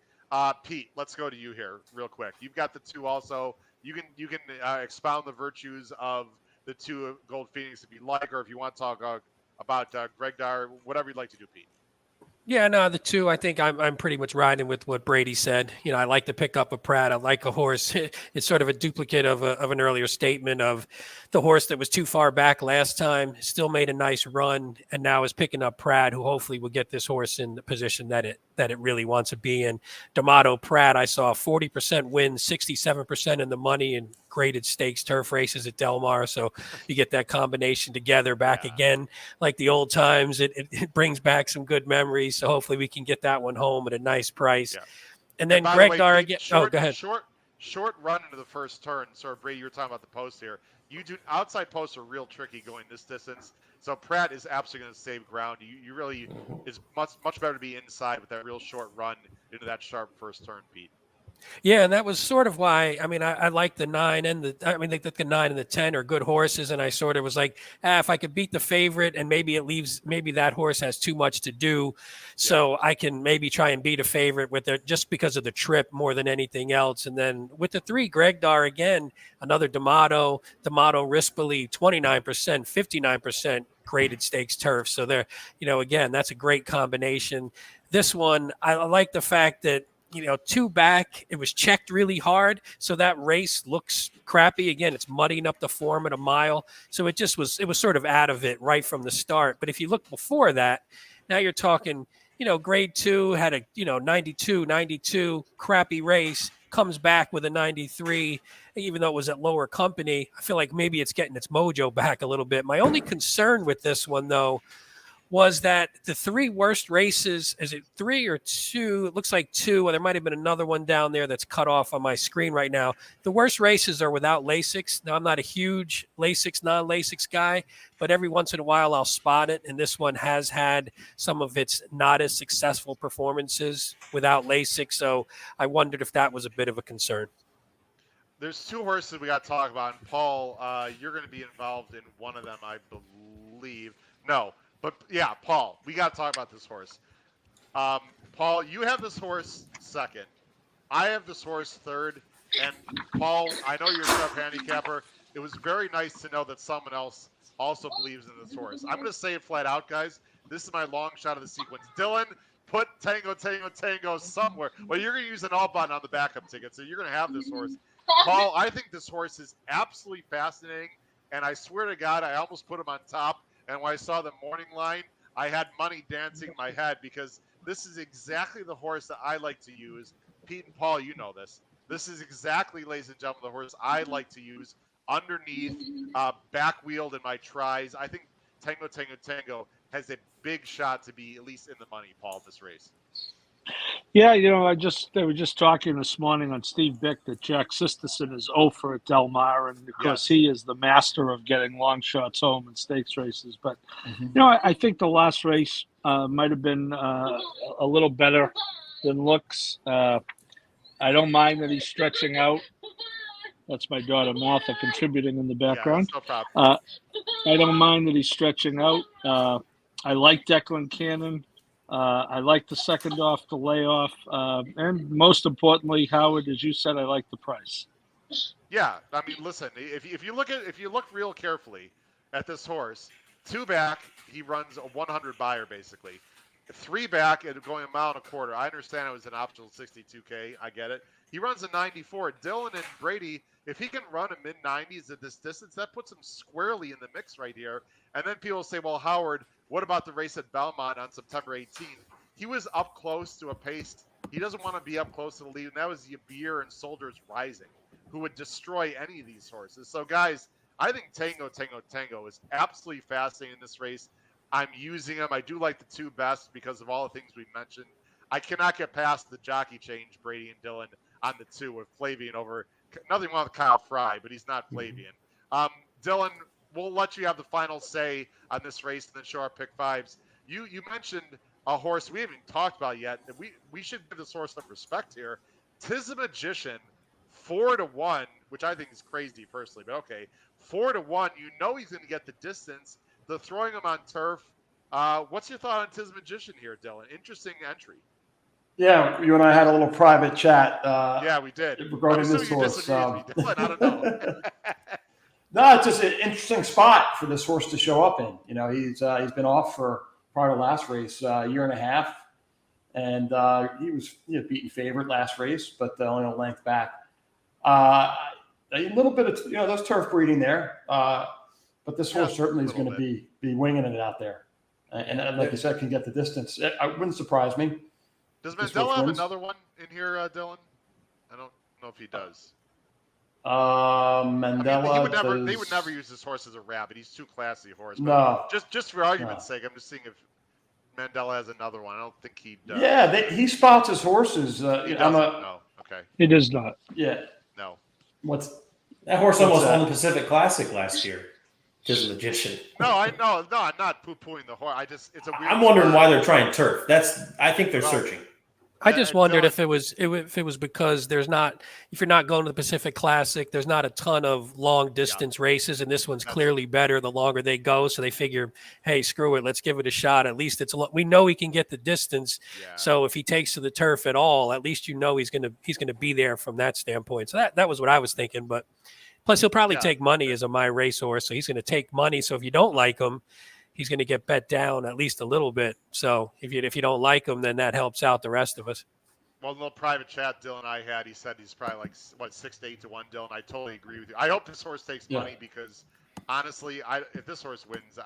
Pete, let's go to you here real quick. You've got the two also. You can expound the virtues of the two Gold Phoenix if you like, or if you want to talk about Greg Dar, whatever you'd like to do, Pete. Yeah, no, the two. I think I'm pretty much riding with what Brady said. I like to pick up a Pratt. I like a horse. It's sort of a duplicate of an earlier statement of the horse that was too far back last time, still made a nice run, and now is picking up Pratt, who hopefully will get this horse in the position that it really wants to be in. D'Amato Pratt, I saw 40% win, 67% in the money in graded stakes turf races at Del Mar. So you get that combination together back again, like the old times. It brings back some good memories. So hopefully we can get that one home at a nice price. Yeah. And then by Greg the way, Dar Pete, again. short, Go ahead. Short run into the first turn. So Brady, you were talking about the post here. You do outside posts are real tricky going this distance. So Pratt is absolutely going to save ground. You really is much better to be inside with that real short run into that sharp first turn, Pete. Yeah, and that was sort of why. I mean, I like the 9 and the 9 and the 10 are good horses, and I sort of was like, if I could beat the favorite, and maybe that horse has too much to do, so I can maybe try and beat a favorite with it just because of the trip more than anything else. And then with the 3, Greg Dar again, another D'Amato Rispoli, 29%, 59% graded stakes turf. So there, again, that's a great combination. This one, I like the fact that 2 back, it was checked really hard. So that race looks crappy. Again, it's muddying up the form at a mile. So it was sort of out of it right from the start. But if you look before that, now you're talking, grade 2 had a, 92, crappy race, comes back with a 93, even though it was at lower company. I feel like maybe it's getting its mojo back a little bit. My only concern with this one, though, was that the 3 worst races, is it 3 or 2? It looks like 2. Well, there might have been another one down there that's cut off on my screen right now. The worst races are without Lasix. Now, I'm not a huge Lasix, non-Lasix guy, but every once in a while I'll spot it. And this one has had some of its not as successful performances without Lasix. So I wondered if that was a bit of a concern. There's 2 horses we got to talk about. And Paul, you're going to be involved in one of them, I believe. No. But, yeah, Paul, we got to talk about this horse. Paul, you have this horse second. I have this horse third. And, Paul, I know you're a sharp handicapper. It was very nice to know that someone else also believes in this horse. I'm going to say it flat out, guys. This is my long shot of the sequence. Dylan, put Tango, Tango, Tango somewhere. Well, you're going to use an all button on the backup ticket, so you're going to have this horse. Paul, I think this horse is absolutely fascinating. And I swear to God, I almost put him on top. And when I saw the morning line, I had money dancing in my head because this is exactly the horse that I like to use. Pete and Paul, you know this. This is exactly, ladies and gentlemen, the horse I like to use underneath, back-wheeled in my tries. I think Tango, Tango, Tango has a big shot to be at least in the money, Paul, this race. Yeah, they were just talking this morning on Steve Bick that Jack Sisterson is 0 for at Del Mar, and because he is the master of getting long shots home in stakes races. But, I think the last race might have been a little better than looks. I don't mind that he's stretching out. That's my daughter Martha contributing in the background. Yeah, that's no problem. I don't mind that he's stretching out. I like Declan Cannon. I like the second off, the layoff, and most importantly, Howard, as you said, I like the price. Yeah, I mean, listen, if you look real carefully at this horse, 2 back, he runs a 100 buyer basically. 3 back and going a mile and a quarter. I understand it was an optional 62K. I get it. He runs a 94. Dylan and Brady, if he can run a mid-90s at this distance, that puts him squarely in the mix right here. And then people say, well, Howard, what about the race at Belmont on September 18th? He was up close to a pace. He doesn't want to be up close to the lead. And that was Yabir and Soldiers Rising, who would destroy any of these horses. So, guys, I think Tango, Tango, Tango is absolutely fascinating in this race. I'm using him. I do like the 2 best because of all the things we mentioned. I cannot get past the jockey change, Brady and Dylan, on the 2 with Flavian over. Nothing wrong with Kyle Fry, but he's not Flavian. Dylan, we'll let you have the final say on this race and then show our pick 5s. You mentioned a horse we haven't even talked about yet. We should give this horse some respect here. Tis a Magician, 4-1, which I think is crazy personally, but okay. 4-1, he's going to get the distance. They're throwing him on turf. What's your thought on Tiz Magician here, Dylan? Interesting entry. Yeah, you and I had a little private chat. Yeah, we did. Regarding I'm this assuming you horse. disagree with me, Dylan. I don't know. No, it's just an interesting spot for this horse to show up in. You know, he's been off for prior to last race, a year and a half, and he was beaten favorite last race, but only a length back. A little bit of those turf breeding there, but this horse certainly is going to be winging it out there, and like you said, can get the distance. It wouldn't surprise me. Does Mandela have another one in here, Dylan? I don't know if he does. Mandela. They would never use this horse as a rabbit. He's too classy a horse. No. Just for argument's sake, I'm just seeing if Mandela has another one. I don't think he does. Yeah, he spots his horses. No. Okay. He does not. Yeah. No. That horse almost won the Pacific Classic last year. Just a magician. No, I'm not poo-pooing the horse. It's a weird. I'm wondering why they're trying turf. I think they're searching. I just wondered if it was because if you're not going to the Pacific Classic, there's not a ton of long distance races, and this one's clearly better the longer they go. So they figure, hey, screw it, let's give it a shot. At least we know he can get the distance. Yeah. So if he takes to the turf at all, at least he's gonna be there from that standpoint. So that was what I was thinking. But plus, he'll probably take money as a my racehorse, so he's gonna take money. So if you don't like him, he's going to get bet down at least a little bit. So if you don't like him, then that helps out the rest of us. Well, the little private chat Dylan and I had, he said he's probably like 6 to 8 to 1. Dylan, I totally agree with you. I hope this horse takes money because honestly, if this horse wins,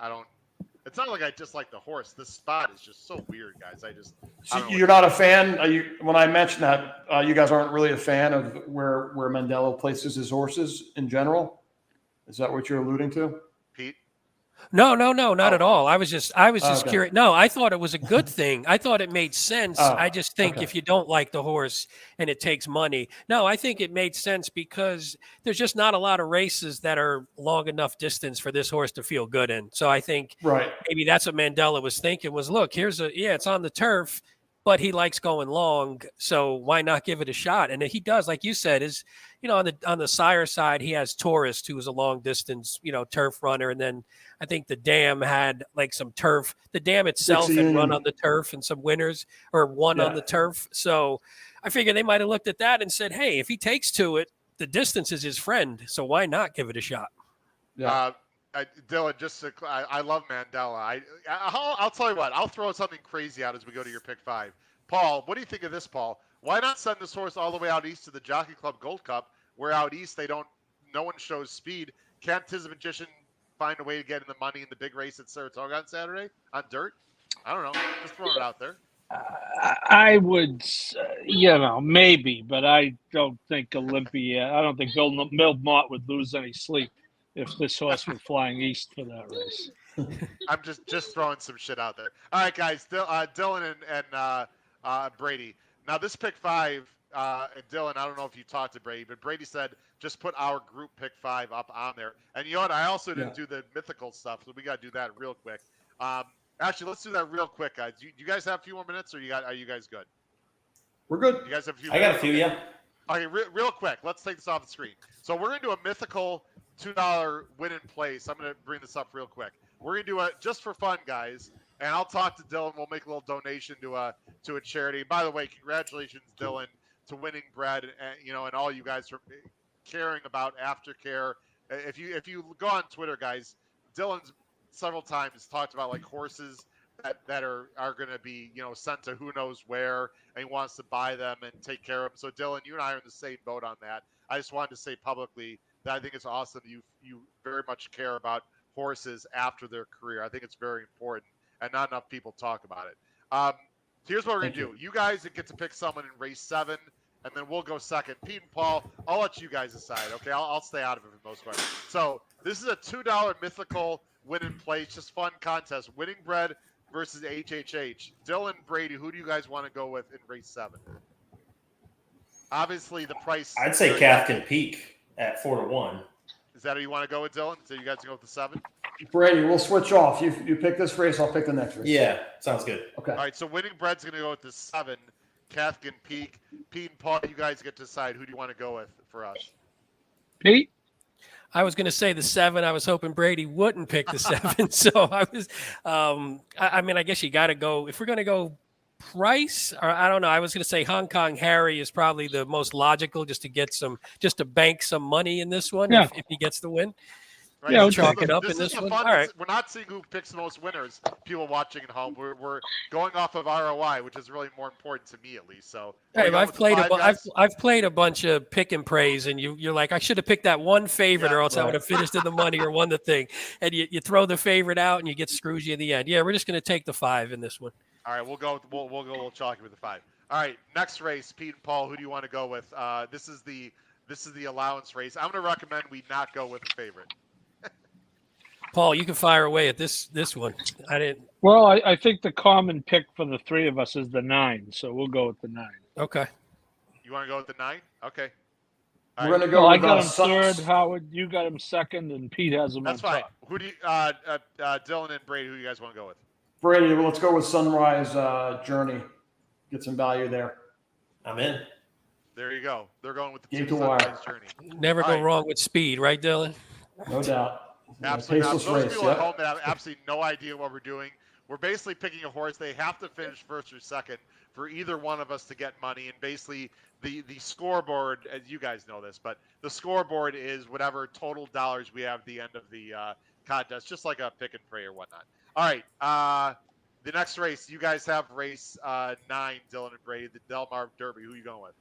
it's not like I dislike the horse. This spot is just so weird, guys. You're not a fan. When I mentioned that, you guys aren't really a fan of where Mandela places his horses in general. Is that what you're alluding to, Pete? No, not at all. I was just curious. No, I thought it was a good thing. I thought it made sense. I just think if you don't like the horse and it takes money, no, I think it made sense because there's just not a lot of races that are long enough distance for this horse to feel good in. So I think maybe that's what Mandela was thinking was, look, it's on the turf, but he likes going long. So why not give it a shot? And he does, like you said, on the sire side, he has Tourist, who was a long distance, turf runner. And then I think the Dam had like some turf. The Dam itself had run on the turf and some winners or won on the turf. So I figured they might have looked at that and said, hey, if he takes to it, the distance is his friend. So why not give it a shot? Yeah. Dylan, I love Mandela. I'll tell you what. I'll throw something crazy out as we go to your pick 5. Paul, what do you think of this, Paul? Why not send this horse all the way out east to the Jockey Club Gold Cup, where out east no one shows speed? Can't Tiz Magician find a way to get in the money in the big race at Saratoga on Saturday on dirt? I don't know. Just throwing it out there. I would, maybe, but I don't think Olympia. I don't think Bill Mott would lose any sleep if this horse were flying east for that race. I'm just throwing some shit out there. All right, guys. Dylan and Brady. Now this pick 5, Dylan, I don't know if you talked to Brady, but Brady said just put our group pick 5 up on there. And you know what? I also didn't do the mythical stuff, so we got to do that real quick. Actually, let's do that real quick, guys. Do you guys have a few more minutes, or are you guys good? We're good. You guys have a few? I got a few, yeah. Okay, real quick. Let's take this off the screen. So we're gonna do a mythical $2 win in place. I'm gonna bring this up real quick. We're gonna do it just for fun, guys. And I'll talk to Dylan. We'll make a little donation to a charity. By the way, congratulations, Dylan, to winning Bred, and all you guys for caring about aftercare. If you go on Twitter, guys, Dylan's several times talked about like horses that are going to be sent to who knows where, and he wants to buy them and take care of them. So Dylan, you and I are in the same boat on that. I just wanted to say publicly that I think it's awesome you very much care about horses after their career. I think it's very important, and not enough people talk about it. Here's what we're going to do. You guys get to pick someone in race 7, and then we'll go second. Pete and Paul, I'll let you guys decide, okay? I'll stay out of it for the most part. So this is a $2 mythical win in place, just fun contest. Winning Bred versus HHH. Dylan, Brady, who do you guys want to go with in race 7? Obviously, the price. I'd say Cathkin Peak at 4 to 1. Is that who you want to go with, Dylan? So you guys can go with the 7? Brady, we'll switch off. You pick this race, I'll pick the next race. Yeah, sounds good. Okay. All right, so Winning Bred's going to go with the 7, Cathkin Peak. Pete and Paul, you guys get to decide who do you want to go with for us. Pete? I was going to say the 7. I was hoping Brady wouldn't pick the 7. So I was, I mean, I guess you got to go, if we're going to go price, or I don't know. I was going to say Hong Kong Harry is probably the most logical just to bank some money in this one Yeah. if he gets the win. Right? Yeah, chalk it up this in is this the one. fun. All right. We're not seeing who picks the most winners. People watching at home. We're going off of ROI, which is really more important to me, at least. So, Hey, I've played guys? I've played a bunch of pick and praise, and you're like, I should have picked that one favorite, Yeah, or else I right. would have finished in the money or won the thing. And you throw the favorite out, and you get screwed in the end. Yeah, we're just going to take the 5 in this one. All right, we'll go. We'll go a little chalky with the 5. All right, next race, Pete and Paul. Who do you want to go with? This is the allowance race. I'm going to recommend we not go with a favorite. Paul, you can fire away at this one. I didn't. Well, I think the common pick for the 3 of us is the 9, so we'll go with the 9. Okay. You want to go with the 9? Okay. We're going to go Well, I with got him Suns. 3rd, Howard. You got him 2nd, and Pete has him That's on fine. top. Who do you, Dylan and Brady? Who do you guys want to go with? Brady, let's go with Sunrise Journey. Get some value there. I'm in. There you go. They're going with the Game 2 to wire. Sunrise Journey. Never All go right. wrong with speed, right, Dylan? No doubt. Absolutely not. Paceless Those race. people at Yep. home that have absolutely no idea what we're doing, we're basically picking a horse. They have to finish 1st or 2nd for either one of us to get money. And basically, the scoreboard, as you guys know this, but the scoreboard is whatever total dollars we have at the end of the contest, just like a pick and pray or whatnot. All right. The next race, you guys have race 9, Dylan and Brady, the Del Mar Derby. Who are you going with?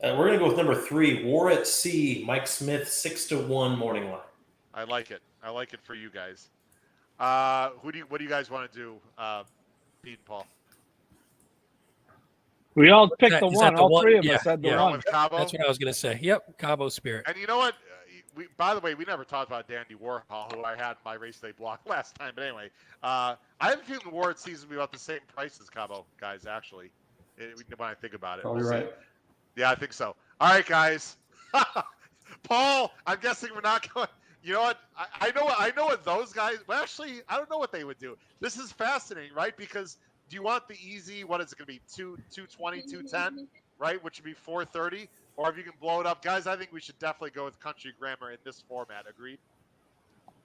We're going to go with number 3, War at Sea, Mike Smith, 6-1 morning line. I like it. I like it for you guys. What do you guys want to do, Pete and Paul? We all picked the Is that one. the All one? 3 of Yeah, us had the yeah. Going one. with Cabo? That's what I was going to say. Yep, Cabo Spirit. And you know what? By the way, we never talked about Dandy Warhol, who I had in my race day block last time. But anyway, I have a feeling the War at Sea is going to be about the same price as Cabo, guys, actually, when I think about it. Probably We'll see. right. Yeah, I think so. All right, guys. Paul, I'm guessing we're not going. You know what? I know what those guys. Well, actually, I don't know what they would do. This is fascinating, right? Because do you want the easy? What is it going to be? 220, 210, right? Which would be 430. Or if you can blow it up, guys, I think we should definitely go with Country Grammar in this format. Agreed?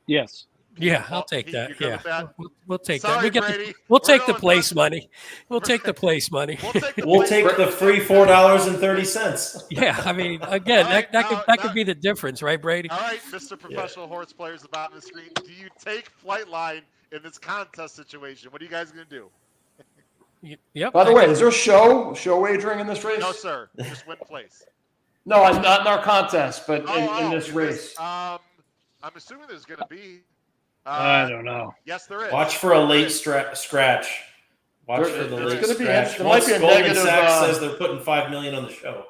Yes. Yeah, I'll Paul, take you that. good Yeah, with that? we'll take Sorry, that. Brady. We'll We're take the going place with- money. We'll take the place money. We'll take the free $4.30. Yeah, I mean, again, All right, that could be the difference, right, Brady? All right, Mr. Professional Horse Players, the bottom of the screen. Do you take Flightline in this contest situation? What are you guys going to do? Yep. By the way, is there show wagering in this race? No, sir. Just win place. No, not in our contest, but in this race. I'm assuming there's going to be. I don't know. Yes, there is. Watch for a late scratch. Watch There- for the there's late gonna be- scratch. there might be a Goldman negative, Sachs says they're putting $5 million on the show.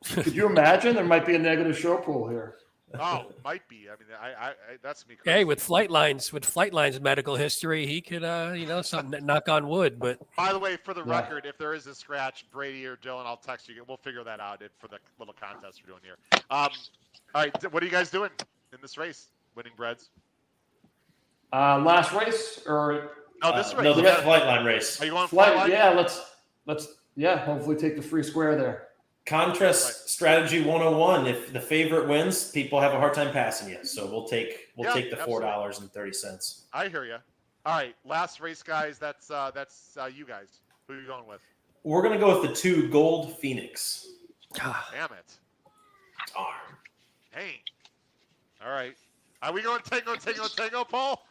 Could you imagine there might be a negative show pool here? Oh, might be. I mean, I that's me. Crazy. Hey, with Flightline's medical history, he could, something knock on wood. But By the way, for the Yeah. record, if there is a scratch, Brady or Dylan, I'll text you. We'll figure that out for the little contest we're doing here. All right, what are you guys doing in this race? Winning Breds? Last race or No, this race. No, the Yeah. flight line race. Are you going flight? Flightline? Yeah, let's hopefully take the free square there. Contrast strategy 101. If the favorite wins, people have a hard time passing you. So we'll take Yeah, the absolutely. $4.30. I hear you. All right, last race, guys. That's you guys. Who are you going with? We're gonna go with the 2 Gold Phoenix. Damn it. Darn. Dang. All right. Are we going tango, Paul?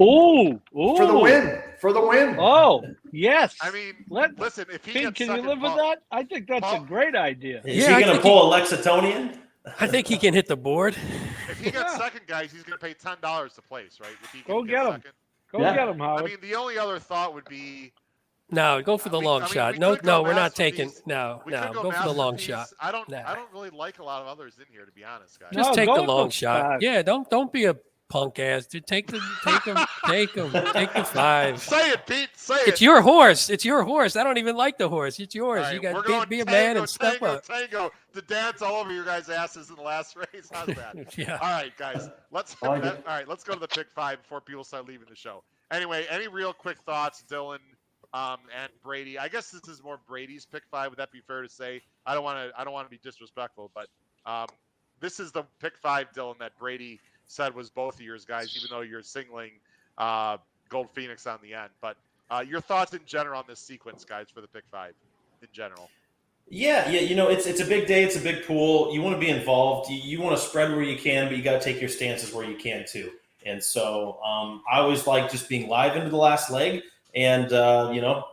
Ooh. For the win. For the win. Oh, yes. I mean, Let listen, if he Pete, gets can you second, live with Paul, that? I think that's a Paul- great idea. Is Yeah, I he gonna think pull a Lexitonian? I think he can hit the board. If he gets Yeah. second, guys, he's going to pay $10 to place, right? If he Go can get him. second. Go Yeah. get him, I Howard. mean, the only other thought would be No, go for the long shot. we No, could go we're not taking. Masterpiece. No, we could go for the long shot. Masterpiece. I don't Nah. really like a lot of others in here, to be honest, guys. Just No, take go the with long the shot. 5. Yeah, don't be a punk ass, dude. Take the 5. Say it, Pete. Say it. It's your horse. It's your horse. I don't even like the horse. It's yours. All right, You we're got going to be a man tango, and step tango, up. Tango to dance all over your guys' asses in the last race. How's that? Yeah. All right, guys. Let's I like it. all right. Let's go to the pick 5 before people start leaving the show. Anyway, any real quick thoughts, Dylan and Brady? I guess this is more Brady's pick 5. Would that be fair to say? I don't want to be disrespectful, but this is the pick 5, Dylan, that Brady said was both of yours guys, even though you're singling Gold Phoenix on the end. But your thoughts in general on this sequence, guys, for the pick 5 in general. Yeah. It's a big day. It's a big pool. You want to be involved. You want to spread where you can, but you got to take your stances where you can too. And so I always like just being live into the last leg. And,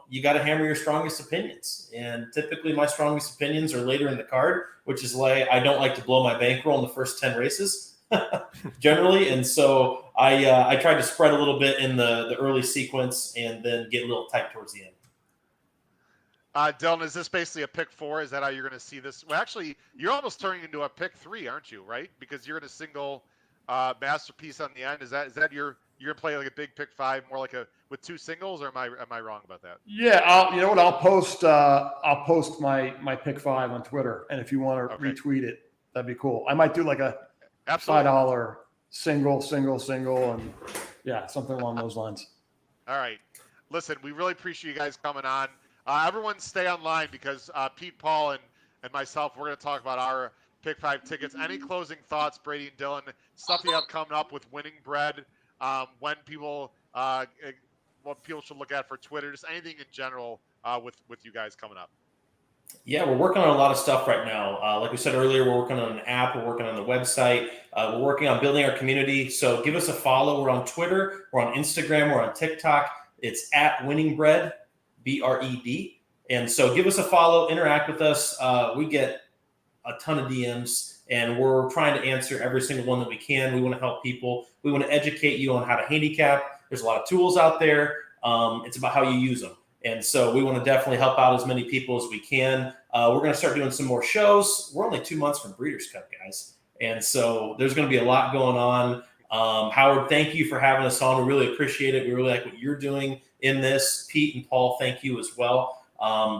you got to hammer your strongest opinions. And typically my strongest opinions are later in the card, which is why I don't like to blow my bankroll in the first 10 races generally. And so I try to spread a little bit in the early sequence and then get a little tight towards the end. Dylan, is this basically a pick 4? Is that how you're going to see this? Well, actually, you're almost turning into a pick 3, aren't you? Right? Because you're in a single masterpiece on the end. Is that you're going to play like a big pick 5, more like with 2 singles, or am I wrong about that? Yeah, I'll post my pick 5 on Twitter, and if you want to retweet it, that'd be cool. I might do like a $5 single, and yeah, something along those lines. All right. Listen, we really appreciate you guys coming on. Everyone stay online because Pete, Paul, and myself, we're going to talk about our pick 5 tickets. Any closing thoughts, Brady and Dylan? Stuff you have coming up with winning Bred, when people, what people should look at for Twitter, just anything in general with you guys coming up. Yeah, we're working on a lot of stuff right now. Like we said earlier, we're working on an app. We're working on the website. We're working on building our community. So give us a follow. We're on Twitter. We're on Instagram. We're on TikTok. It's at Winning Bred, BRED. And so give us a follow. Interact with us. We get a ton of DMs, and we're trying to answer every single one that we can. We want to help people. We want to educate you on how to handicap. There's a lot of tools out there. It's about how you use them. And so we want to definitely help out as many people as we can. We're going to start doing some more shows. We're only 2 months from Breeders' Cup, guys. And so there's going to be a lot going on. Howard, thank you for having us on. We really appreciate it. We really like what you're doing in this. Pete and Paul, thank you as well.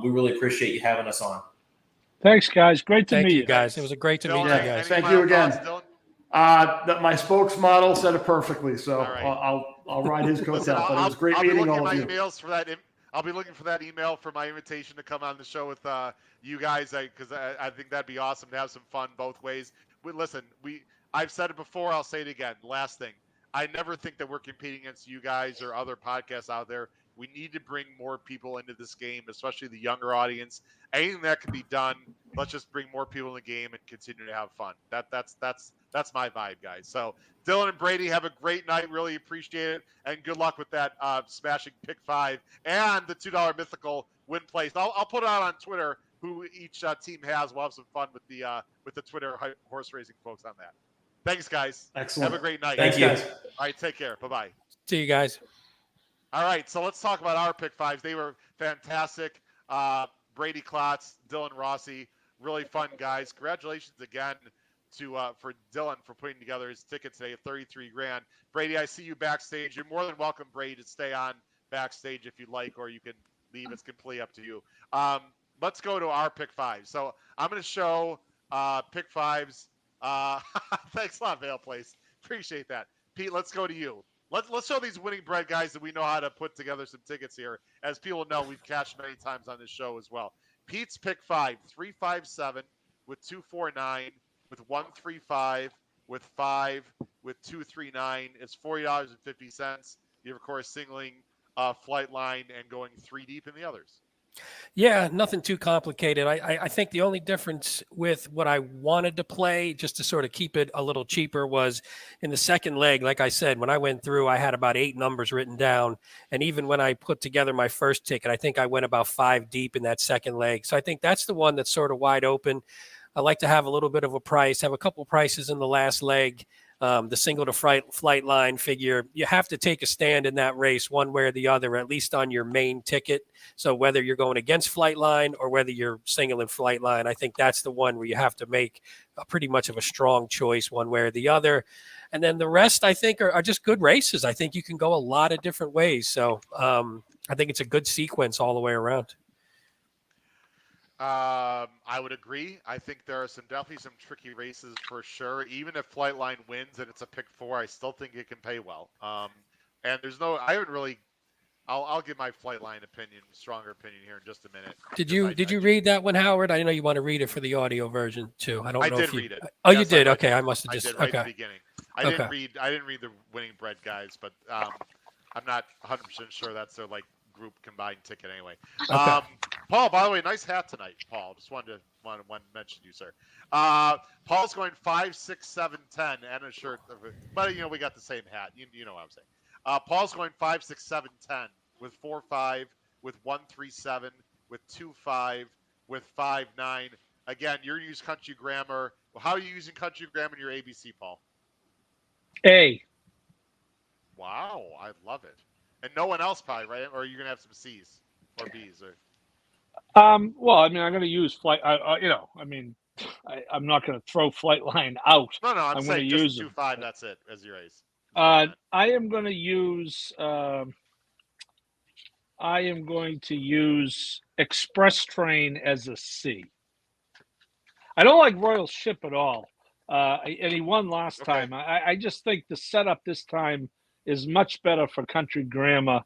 We really appreciate you having us on. Thanks, guys. Great to meet you guys. It was great to meet you guys. Thank you again. My spokesmodel said it perfectly, so I'll ride his coattail. But it was great meeting all of you. Emails for that. I'll be looking for that email for my invitation to come on the show with you guys, because I think that'd be awesome to have some fun both ways. I've said it before, I'll say it again. Last thing, I never think that we're competing against you guys or other podcasts out there. We need to bring more people into this game, especially the younger audience. Anything that can be done, let's just bring more people in the game and continue to have fun. That's my vibe, guys. So Dylan and Brady, have a great night. Really appreciate it, and good luck with that smashing pick 5 and the $2 mythical win place. I'll put it out on Twitter who each team has. We'll have some fun with the Twitter horse racing folks on that. Thanks, guys. Excellent. Have a great night. Thank you. Guys. All right, take care. Bye-bye. See you guys. All right, so let's talk about our pick 5s. They were fantastic. Brady, Klotz, Dylan, Rossi, really fun guys. Congratulations again for Dylan for putting together his ticket today at $33,000. Brady, I see you backstage. You're more than welcome, Brady, to stay on backstage if you'd like, or you can leave. It's completely up to you. Let's go to our pick 5. So I'm going to show pick 5s. Thanks a lot, Vale Place. Appreciate that. Pete, let's go to you. Let's show these winning Bred guys that we know how to put together some tickets here. As people know, we've cashed many times on this show as well. Pete's pick 5, 357 with 249 with 135 with 5 with 239 is $40.50. You're of course singling Flight Line and going 3 deep in the others. Yeah, nothing too complicated. I think the only difference with what I wanted to play, just to sort of keep it a little cheaper, was in the second leg. Like I said, when I went through, I had about 8 numbers written down. And even when I put together my first ticket, I think I went about 5 deep in that second leg. So I think that's the one that's sort of wide open. I like to have a little bit of a price, have a couple prices in the last leg. The single to Flight Line figure, you have to take a stand in that race one way or the other, at least on your main ticket. So whether you're going against Flight Line or whether you're singling Flight Line, I think that's the one where you have to make pretty much of a strong choice one way or the other. And then the rest, I think, are just good races. I think you can go a lot of different ways. So I think it's a good sequence all the way around. I would agree. I think there are definitely some tricky races for sure. Even if Flight Line wins and it's a pick 4, I still think it can pay well. And I haven't really I'll give my flight line stronger opinion here in just a minute. Did you read that one, Howard? I know you want to read it for the audio version too. I don't know I if did read it. Oh, yes, you did. I Okay, it. I must have I just. did right okay. at the beginning. I didn't read the winning Bred guys, but I'm not 100% sure that's their like group combined ticket anyway. Okay. Paul, by the way, nice hat tonight, Paul. Just wanted to mention you, sir. Paul's going 5, 6, 7, 10, and a shirt. But we got the same hat. You know what I'm saying. Paul's going 5, 6, 7, 10 with 4, 5, with 1, 3, 7, with 2, 5, with 5, 9. Again, you're using country grammar. How are you using country grammar in your ABC, Paul? A. Wow, I love it. And no one else probably, right? Or are you gonna have some C's or B's or? Well, I mean, I'm going to use flight. I'm not going to throw flight line out. No, I'm going saying to just use 2, 5. That's it as your A's. I am going to use. I am going to use Express Train as a C. I don't like Royal Ship at all, and he won last time. I just think the setup this time is much better for Country Grammar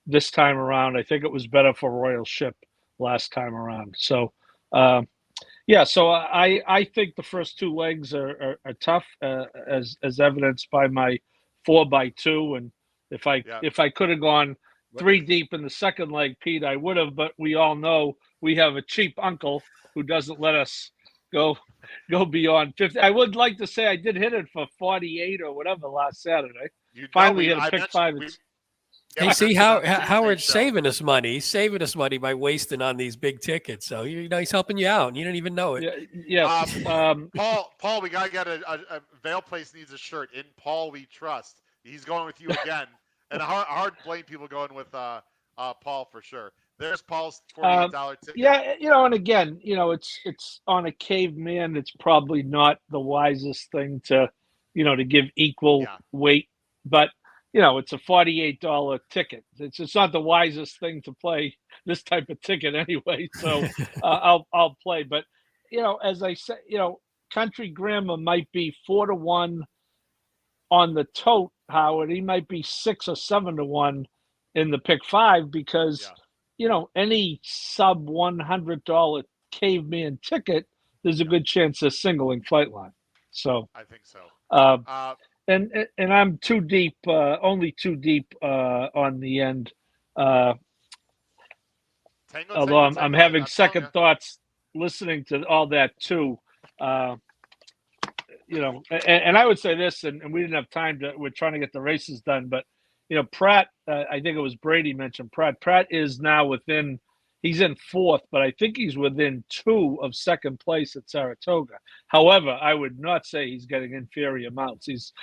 this time around. I think it was better for Royal Ship last time around. So, so I think the first two legs are tough, as evidenced by my 4x2. And if I could have gone 3 deep in the second leg, Pete, I would have. But we all know we have a cheap uncle who doesn't let us go beyond 50. I would like to say I did hit it for 48 or whatever last Saturday. Finally hit a pick 5. Hey, see how Howard's saving us money. He's saving us money by wasting on these big tickets. So he's helping you out, and you don't even know it. Yeah. Paul, we gotta get a Vail Place needs a shirt. In Paul we trust. He's going with you again, and hard to blame people going with Paul for sure. There's Paul's $48 ticket. Yeah, and again, it's on a caveman. It's probably not the wisest thing to give equal weight, but. It's a $48 ticket. It's not the wisest thing to play this type of ticket anyway. So I'll play. But as I said, Country Grammar might be 4-1 on the tote, Howard. He might be 6 or 7-1 in the pick 5 because any sub $100 caveman ticket, there's a good chance of singling flight line. So I think so. And I'm too deep, only too deep on the end. Although I'm having second thoughts listening to all that too. And I would say this, and we didn't have time we're trying to get the races done, but Pratt, I think it was Brady mentioned Pratt. Pratt is now he's in 4th, but I think he's within 2 of second place at Saratoga. However, I would not say he's getting inferior mounts. He's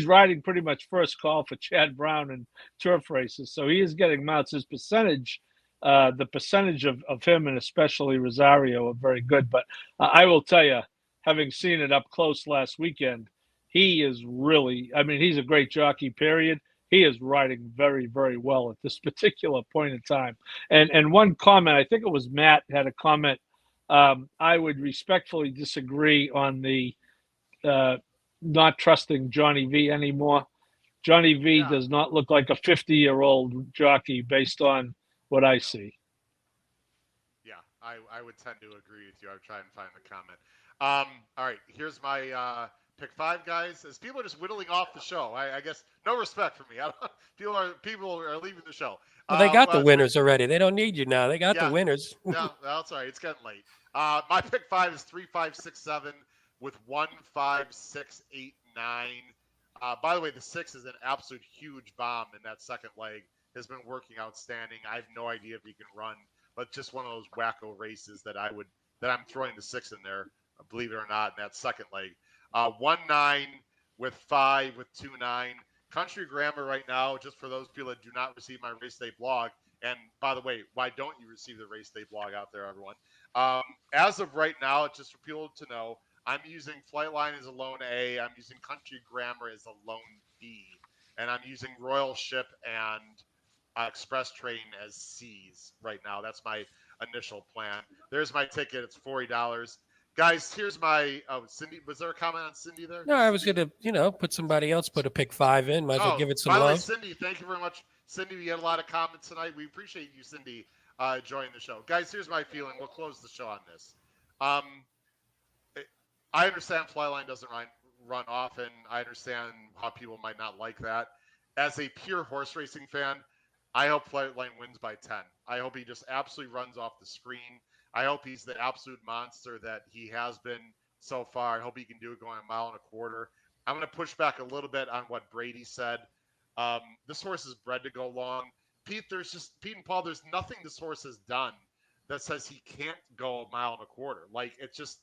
riding pretty much first call for Chad Brown in turf races, so he is getting mounts. His percentage, the percentage of him and especially Rosario are very good. But I will tell you, having seen it up close last weekend, he is really. I mean, he's a great jockey. Period. He is riding very, very well at this particular point in time. And one comment, I think it was Matt had a comment. I would respectfully disagree on the not trusting Johnny V anymore. Johnny V does not look like a 50-year-old jockey based on what I see. Yeah, I would tend to agree with you. I would try and find the comment. All right, here's my pick 5, guys. As people are just whittling off the show, I guess no respect for me. People are leaving the show. Well, they got the winners already. They don't need you now. They got the winners. No, that's all right. It's getting late. My pick 5 is 3, 5, 6, 7 with 1, 5, 6, 8, 9. By the way, the 6 is an absolute huge bomb in that second leg. Has been working outstanding. I have no idea if he can run, but just one of those wacko races that I'm throwing the 6 in there. Believe it or not, in that second leg. 1, 9 with 5 with 2, 9. Country Grammar right now, just for those people that do not receive my race day blog. And by the way, why don't you receive the race day blog out there, everyone? As of right now, just for people to know, I'm using Flightline as a lone A. I'm using Country Grammar as a lone B. And I'm using Royal Ship and Express Train as C's right now. That's my initial plan. There's my ticket. It's $40. Guys, here's my Cindy. Was there a comment on Cindy there? No, I was gonna, put somebody else, put a pick 5 in. Might as well give it some by the love. way, Cindy, thank you very much. Cindy, we had a lot of comments tonight. We appreciate you, Cindy, joining the show. Guys, here's my feeling. We'll close the show on this. I understand Flyline doesn't run often. I understand how people might not like that. As a pure horse racing fan, I hope Flightline wins by 10. I hope he just absolutely runs off the screen. I hope he's the absolute monster that he has been so far. I hope he can do it going a mile and a quarter. I'm going to push back a little bit on what Brady said. This horse is bred to go long. Pete and Paul, there's nothing this horse has done that says he can't go a mile and a quarter. Like, it's just,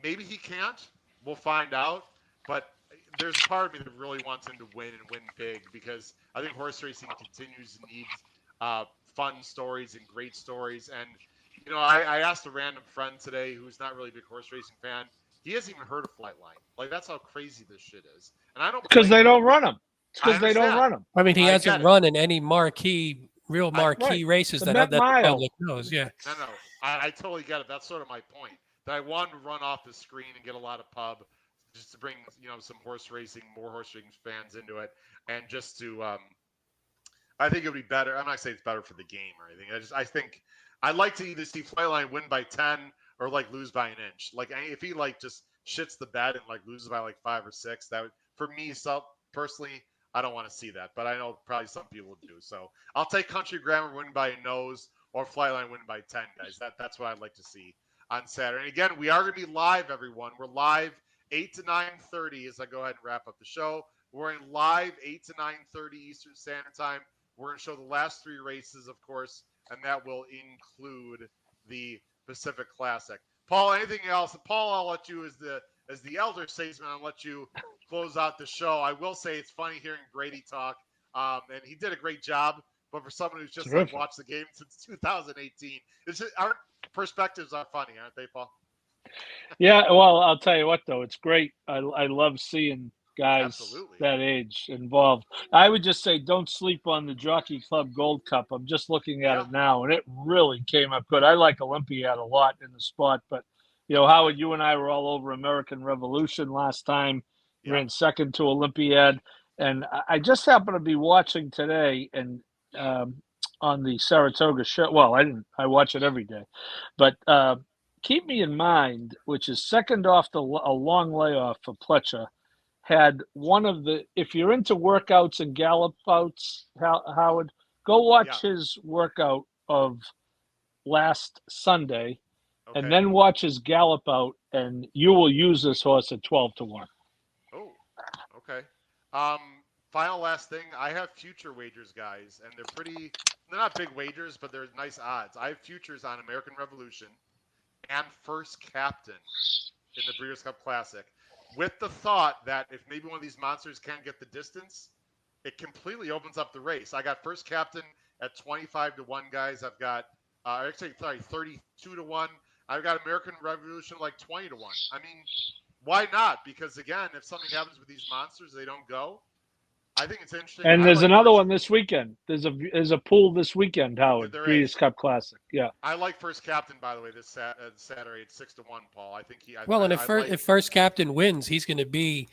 maybe he can't. We'll find out. But there's a part of me that really wants him to win and win big, because I think horse racing continues to need fun stories and great stories. And, you know, I asked a random friend today who's not really a big horse racing fan. He hasn't even heard of Flightline. Like, that's how crazy this shit is. And I don't, because they don't run them. Because they don't run them. I mean, he hasn't run in any real marquee races the that the Mile. public knows. Yeah. No. I totally get it. That's sort of my point. That I wanted to run off the screen and get a lot of pub, just to bring, you know, some horse racing, more horse racing fans into it, and just to, I think it would be better. I'm not saying it's better for the game or anything. I think I'd like to either see Flightline win by 10 or like lose by an inch. Like, if he like just shits the bed and like loses by like 5 or 6, that would, for me, personally, I don't want to see that. But I know probably some people do. So I'll take Country Grammar win by a nose or Flightline win by 10, guys. That's what I'd like to see on Saturday. And again, we are going to be live, everyone. We're live 8 to 9:30 as I go ahead and wrap up the show. We're in live 8 to 9:30 Eastern Standard Time. We're going to show the last 3 races, of course, and that will include the Pacific Classic. Paul, anything else? Paul, I'll let you, as the elder statesman, I'll let you close out the show. I will say it's funny hearing Brady talk, and he did a great job. But for someone who's just like watched the game since 2018, our perspectives are funny, aren't they, Paul? Yeah, well, I'll tell you what, though, it's great. I love seeing guys Absolutely. that age involved. I would just say don't sleep on the Jockey Club Gold Cup. I'm just looking at it now, and it really came up good. I like Olympiad a lot in the spot, but, you know, Howard, you and I were all over American Revolution last time, ran second to Olympiad, and I just happened to be watching today and on the Saratoga show. Well, I watch it every day, but Keep Me in Mind, which is second off a long layoff for Pletcher, had one of the, if you're into workouts and gallop outs, Howard, go watch his workout of last Sunday, and then watch his gallop out, and you will use this horse at 12 to 1. Oh, okay. Final last thing, I have future wagers, guys, and they're not big wagers, but they're nice odds. I have futures on American Revolution and First Captain in the Breeders' Cup Classic, with the thought that if maybe one of these monsters can't get the distance, it completely opens up the race. I got First Captain at 25 to 1, guys. I've got, 32 to 1. I've got American Revolution like 20 to 1. I mean, why not? Because again, if something happens with these monsters, they don't go. I think it's interesting. And there's another one this weekend. There's a pool this weekend, Howard. Breeders' Cup Classic. Yeah. I like First Captain, by the way, this Saturday at 6 to 1, Paul. I think he. If First Captain wins, he's going to be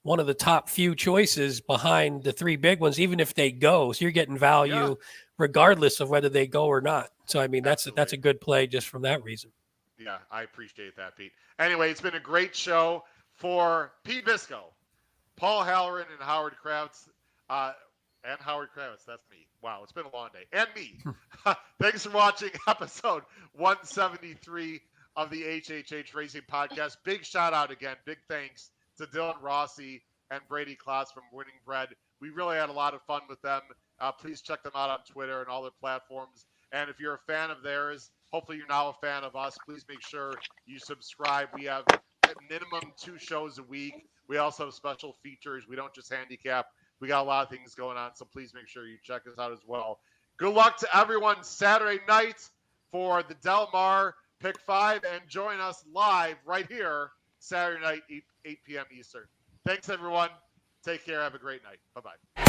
one of the top few choices behind the 3 big ones, even if they go. So you're getting value regardless of whether they go or not. So I mean, that's a good play just from that reason. Yeah, I appreciate that, Pete. Anyway, it's been a great show for Pete Visco, Paul Halloran, and Howard Kravitz. And Howard Kravitz, that's me. Wow, it's been a long day. And me. Thanks for watching episode 173 of the HHH Racing Podcast. Big shout out again. Big thanks to Dylan Rossi and Brady Klotz from Winning Bred. We really had a lot of fun with them. Please check them out on Twitter and all their platforms. And if you're a fan of theirs, hopefully you're now a fan of us. Please make sure you subscribe. We have at minimum 2 shows a week. We also have special features. We don't just handicap. We got a lot of things going on, so please make sure you check us out as well. Good luck to everyone Saturday night for the Del Mar Pick 5, and join us live right here Saturday night, 8 p.m. Eastern. Thanks, everyone. Take care. Have a great night. Bye-bye.